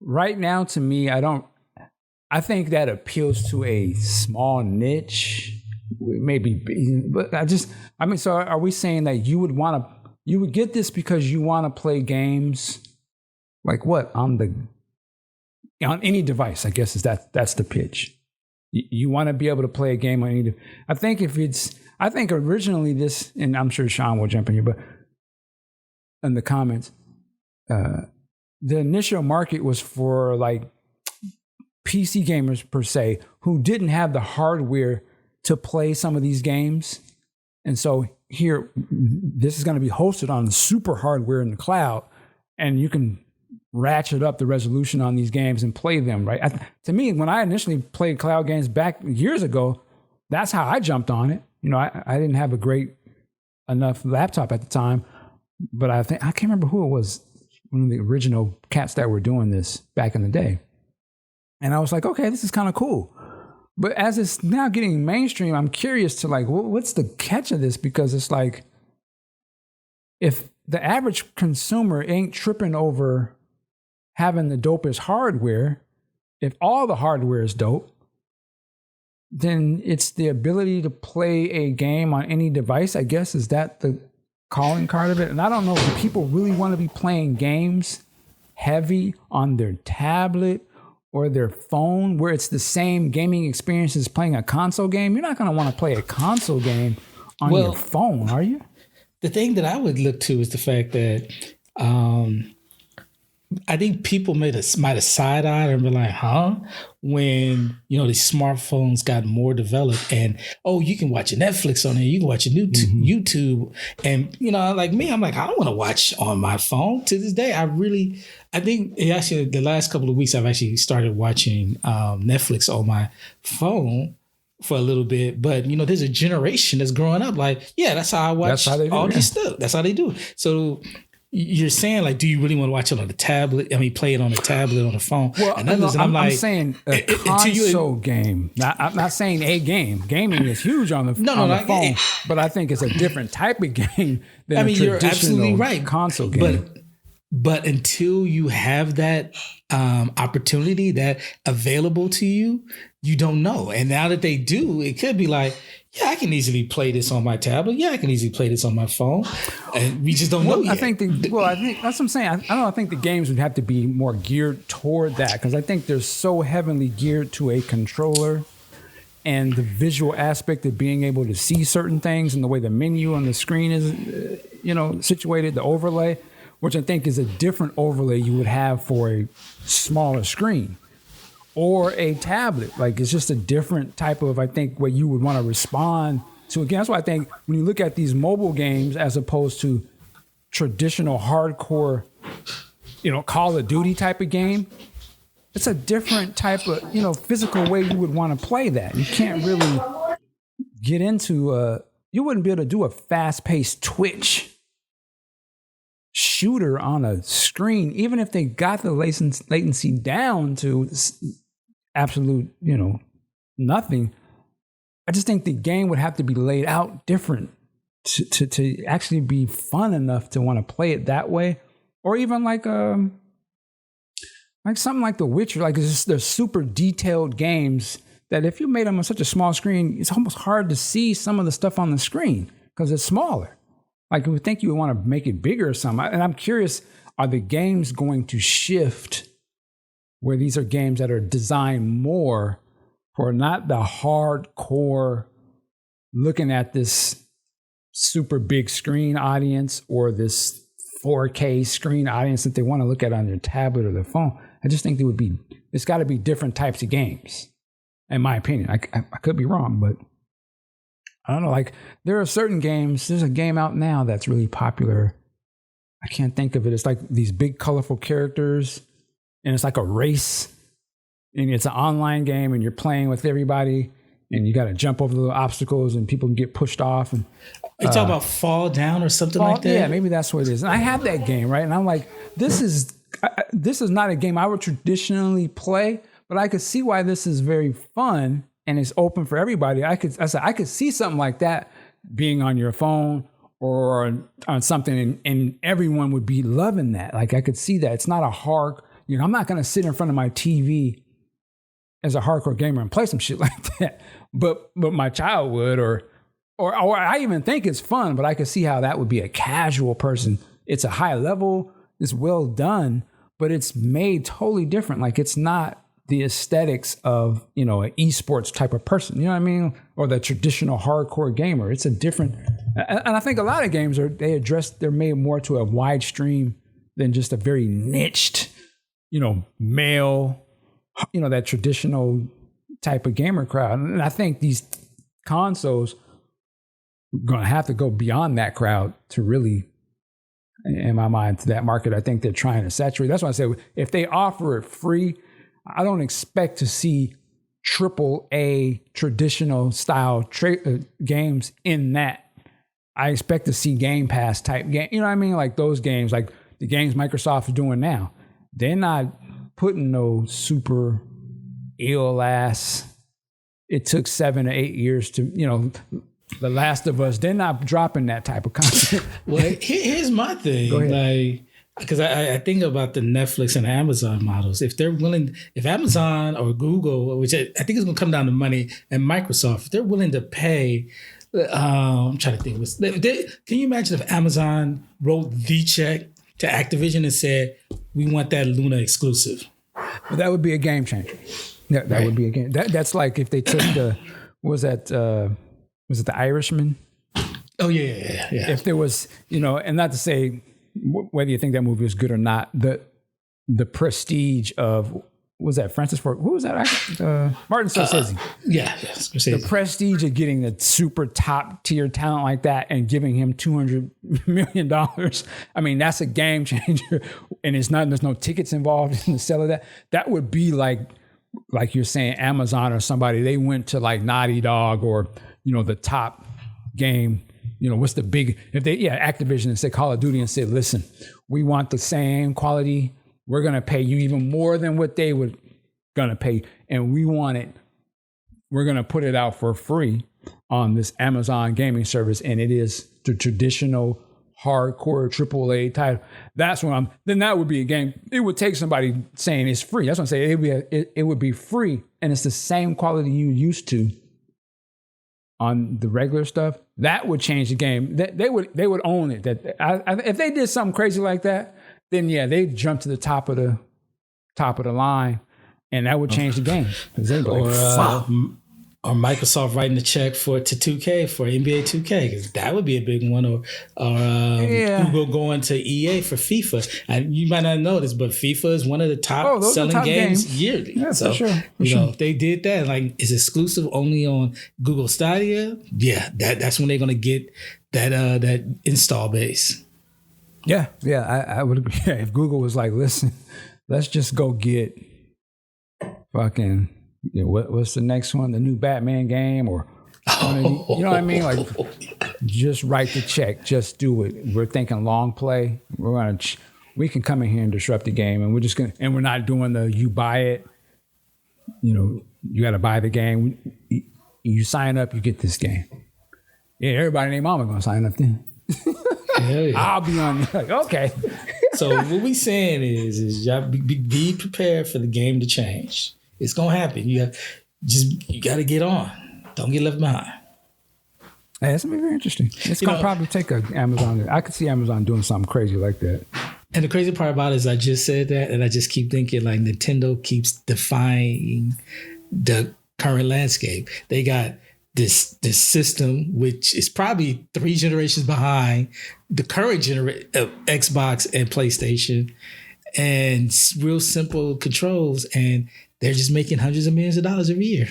Right now, to me, I think that appeals to a small niche, maybe, but so are we saying that you would get this because you want to play games like what? On any device, I guess that's the pitch. You want to be able to play a game on any. I think originally this, and I'm sure Sean will jump in here, but in the comments, the initial market was for like PC gamers per se who didn't have the hardware to play some of these games, and so here, this is going to be hosted on super hardware in the cloud, and you can ratchet up the resolution on these games and play them, right? To me, when I initially played cloud games back years ago, that's how I jumped on it. I didn't have a great enough laptop at the time, but I can't remember who it was, one of the original cats that were doing this back in the day. And I was like, okay, this is kind of cool. But as it's now getting mainstream, I'm curious to like, what's the catch of this? Because it's like, if the average consumer ain't tripping over having the dopest hardware, if all the hardware is dope, then it's the ability to play a game on any device, I guess. Is that the calling card of it? And I don't know if people really want to be playing games heavy on their tablet or their phone, where it's the same gaming experience as playing a console game. You're not going to want to play a console game on your phone, are you?
The thing that I would look to is the fact that I think people might have side-eyed and be like, huh? When, these smartphones got more developed and, you can watch a Netflix on there, you can watch a new YouTube. And, like me, I'm like, I don't want to watch on my phone. To this day, I think actually the last couple of weeks, I've actually started watching Netflix on my phone for a little bit. But, there's a generation that's growing up like, yeah, that's how I watch all this stuff. That's how they do. So, you're saying like, do you really want to watch it on the tablet? I mean, play it on the tablet, on the phone.
Well, I'm saying a console game. I'm not saying a game. Gaming is huge on the phone, but I think it's a different type of game than a traditional, you're absolutely right, console game.
But until you have that opportunity that available to you, you don't know. And now that they do, it could be like, yeah, I can easily play this on my tablet. Yeah, I can easily play this on my phone. And we just don't know yet.
I think that's what I'm saying. I think the games would have to be more geared toward that, because I think they're so heavily geared to a controller and the visual aspect of being able to see certain things and the way the menu on the screen is, situated, the overlay, which I think is a different overlay you would have for a smaller screen or a tablet. Like, it's just a different type of, I think, what you would want to respond to. Again, that's why I think when you look at these mobile games as opposed to traditional hardcore, Call of Duty type of game, it's a different type of, physical way you would want to play that. You can't really get into you wouldn't be able to do a fast-paced Twitch shooter on a screen, even if they got the latency down to absolute, nothing. I just think the game would have to be laid out different to actually be fun enough to want to play it that way. Or even like something like The Witcher, like they're super detailed games that if you made them on such a small screen, it's almost hard to see some of the stuff on the screen because it's smaller. Like, you would think you would want to make it bigger or something. And I'm curious, are the games going to shift where these are games that are designed more for not the hardcore looking at this super big screen audience or this 4K screen audience that they want to look at on their tablet or their phone? I just think it's got to be different types of games, in my opinion. I could be wrong, but I don't know. Like, there are certain games. There's a game out now that's really popular. I can't think of it. It's like these big, colorful characters, and it's like a race, and it's an online game, and you're playing with everybody, and you got to jump over the little obstacles, and people can get pushed off. And
you talk about Fall Down or something like that?
Yeah, maybe that's what it is. And I have that game, right? And I'm like, this is not a game I would traditionally play, but I could see why this is very fun. And it's open for everybody. I could see something like that being on your phone or on something, and everyone would be loving that. Like, I could see that. It's not a hard, I'm not going to sit in front of my TV as a hardcore gamer and play some shit like that. But my child would, or I even think it's fun, but I could see how that would be a casual person. It's a high level, it's well done, but it's made totally different. Like, it's not the aesthetics of, an esports type of person, you know what I mean? Or the traditional hardcore gamer. It's a different, and I think a lot of games they're made more to a wide stream than just a very niched, male, that traditional type of gamer crowd. And I think these consoles are going to have to go beyond that crowd to really, in my mind, to that market. I think they're trying to saturate. That's why I say, if they offer it free, I don't expect to see AAA traditional style games in that. I expect to see Game Pass type game. You know what I mean? Like those games, like the games Microsoft is doing now. They're not putting no super ill ass. It took 7 to 8 years to, The Last of Us. They're not dropping that type of content.
Well, here's my thing.
Go ahead.
Because I think about the Netflix and Amazon models. If Amazon or Google, which I think is going to come down to money, and Microsoft, if they're willing to pay, I'm trying to think. Can you imagine if Amazon wrote the check to Activision and said, "We want that Luna exclusive"?
Well, that would be a game changer. That right. Would be a game. That's like if they took was it The Irishman?
Oh yeah.
If there was, and not to say whether you think that movie was good or not, the prestige of, was that Francis Ford? Who was that actor? Martin Scorsese.
Scorsese.
The prestige of getting the super top tier talent like that and giving him $200 million. I mean, that's a game changer, and there's no tickets involved in the sale of that. That would be like you're saying, Amazon or somebody. They went to like Naughty Dog or the top game what's the big, if they, Activision and say Call of Duty and said, listen, we want the same quality. We're going to pay you even more than what they were going to pay. And we want it. We're going to put it out for free on this Amazon gaming service. And it is the traditional hardcore AAA title. That's when then that would be a game. It would take somebody saying it's free. That's what I'm saying. It would be free. And it's the same quality you used to on the regular stuff. That would change the game. They would own it. If they did something crazy like that, then they'd jump to the top of the line, and that would change the game.
Or Microsoft writing a check to 2K for NBA 2K, because that would be a big one. Or Google going to EA for FIFA. And you might not know this, but FIFA is one of the top selling games yearly.
Yeah,
so,
for sure.
if they did that, like, it's exclusive only on Google Stadia. Yeah, that's when they're going to get that install base.
Yeah, I would agree. Yeah, if Google was like, listen, let's just go get fucking, what's the next one? The new Batman game, or you know what I mean? Like, just write the check, just do it. We're thinking long play. We can come in here and disrupt the game, and we're not doing the you buy it. You got to buy the game. You sign up, you get this game. Yeah, everybody named Mama gonna sign up then.
Hell yeah.
I'll be on. Like, okay.
So what we saying is y'all be prepared for the game to change. It's gonna happen. You got to get on. Don't get left behind.
Hey, that's gonna be very interesting. It's gonna probably take Amazon. I could see Amazon doing something crazy like that.
And the crazy part about it is, I just said that, and I just keep thinking, like, Nintendo keeps defying the current landscape. They got this system, which is probably 3 generations behind the current Xbox and PlayStation, and real simple controls, and they're just making hundreds of millions of dollars every year.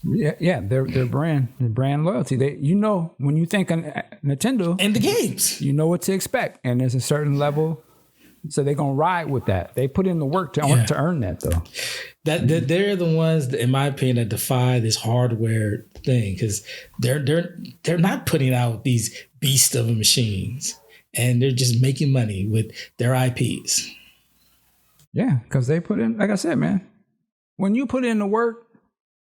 Yeah, their brand loyalty. When you think of Nintendo
and the games,
you know what to expect, and there's a certain level, so they're gonna ride with that. They put in the work to earn that, though. They're
the ones, in my opinion, that defy this hardware thing, because they're not putting out these beasts of machines, and they're just making money with their IPs.
Yeah, because they put in, like I said, man, when you put in the work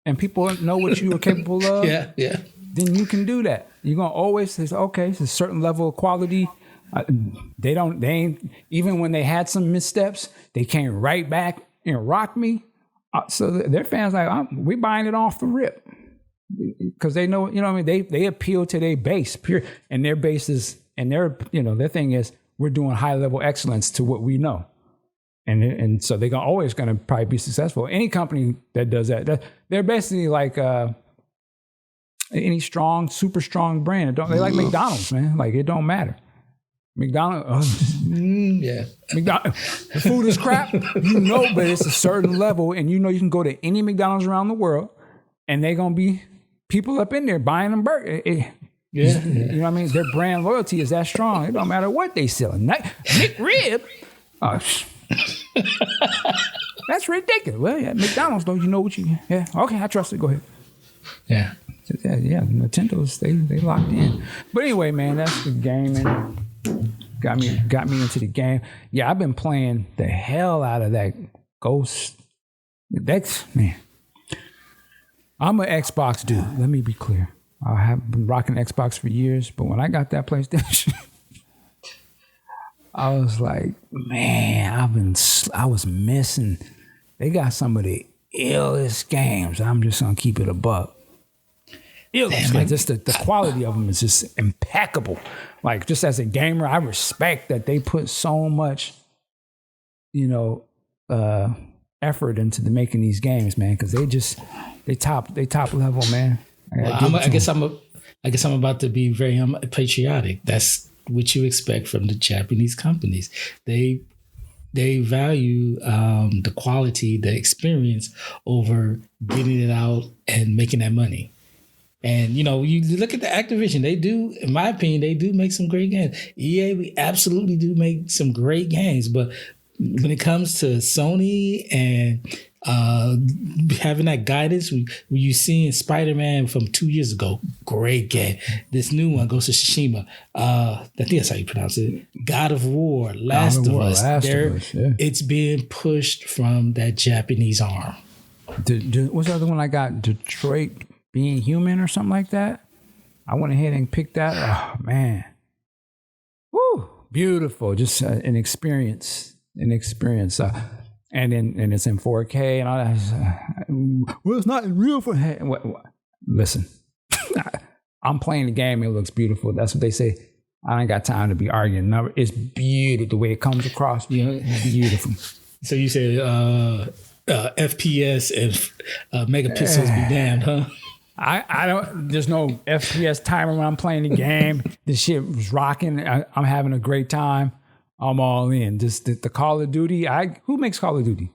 and people know what you are capable of, then you can do that. You're gonna always say, okay, it's a certain level of quality. They ain't, even when they had some missteps, they came right back and rock me. So their fans like, we buying it off the rip, because they know, what I mean. They appeal to their base, pure, and their base is, and their thing is, we're doing high level excellence to what we know. And so they're always going to probably be successful. Any company that does that, they're basically like any super strong brand. They like McDonald's, man. Like, it don't matter. McDonald's, McDonald's, the food is crap, but it's a certain level, and you can go to any McDonald's around the world, and they're gonna be people up in there buying them burgers. You know what I mean? Their brand loyalty is that strong. It don't matter what they selling. McRib. That's ridiculous. Well, McDonald's, though, you know what you. Yeah, okay, I trust it. Go ahead.
Yeah.
Nintendo's they locked in. But anyway, man, that's the game, and got me into the game. Yeah, I've been playing the hell out of that Ghost. That's, man. I'm an Xbox dude. Let me be clear. I have been rocking Xbox for years, but when I got that PlayStation, I was like, man, I was missing. They got some of the illest games. I'm just gonna keep it a buck. Like, just the quality of them is just impeccable. Like, just as a gamer, I respect that they put so much, effort into making these games, man. Because they top level, man.
I guess I'm about to be very patriotic. That's what you expect from the Japanese companies. They value the quality, the experience over getting it out and making that money. And, you look at the Activision, they do, in my opinion, they do make some great games. EA, we absolutely do make some great games. But when it comes to Sony and Having that guidance, you seeing Spider-Man from 2 years ago, great game. This new one, Ghost of Tsushima, I think that's how you pronounce it. God of War, Last of Us. Yeah. It's being pushed from that Japanese arm.
What's the other one I got? Detroit Being Human or something like that? I went ahead and picked that. Oh, man. Woo! Beautiful. Just an experience. And it's in 4K and all that. Well, it's not in real for. Listen, I'm playing the game. It looks beautiful. That's what they say. I ain't got time to be arguing. No, it's beautiful the way it comes across. It's beautiful.
So you say FPS and megapixels be damned, huh?
I don't. There's no FPS timer when I'm playing the game. This shit was rocking. I'm having a great time. I'm all in. Just the Call of Duty. Who makes Call of Duty?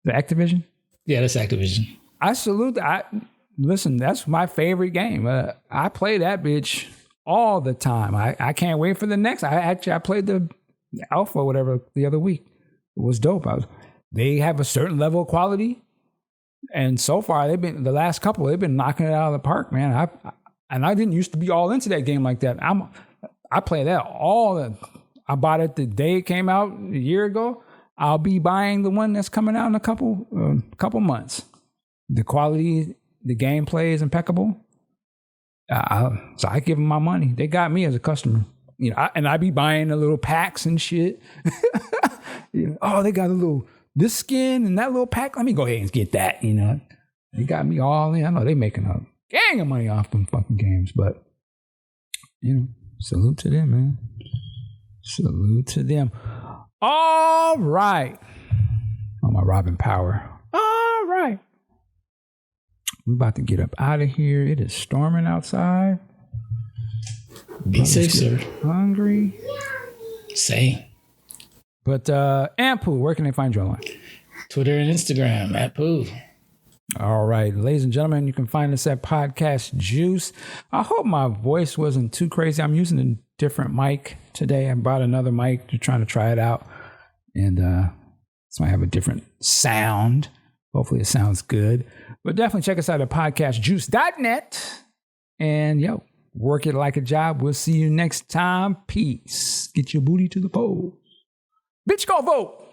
The Activision?
Yeah, that's Activision.
I salute. Listen, that's my favorite game. I play that bitch all the time. I can't wait for the next. I played the alpha or whatever the other week. It was dope. They have a certain level of quality, and so far they've been knocking it out of the park, man. I didn't used to be all into that game like that. I play that I bought it the day it came out a year ago. I'll be buying the one that's coming out in a couple months. The quality, the gameplay is impeccable. So I give them my money. They got me as a customer. I be buying the little packs and shit. They got this skin and that little pack. Let me go ahead and get that. They got me all in. I know they making a gang of money off them fucking games, but salute to them, man. Salute to them. All right. Oh, my Robin Power. All right. We're about to get up out of here. It is storming outside.
Be safe, sir.
Hungry.
Same.
But Ampu, where can they find you online?
Twitter and Instagram at Pooh.
All right, ladies and gentlemen, you can find us at Podcast Juice. I hope my voice wasn't too crazy. I'm using a different mic today. I brought another mic to try it out, and so I have a different sound. Hopefully, it sounds good. But definitely check us out at podcastjuice.net. And work it like a job. We'll see you next time. Peace. Get your booty to the polls. Bitch, go vote.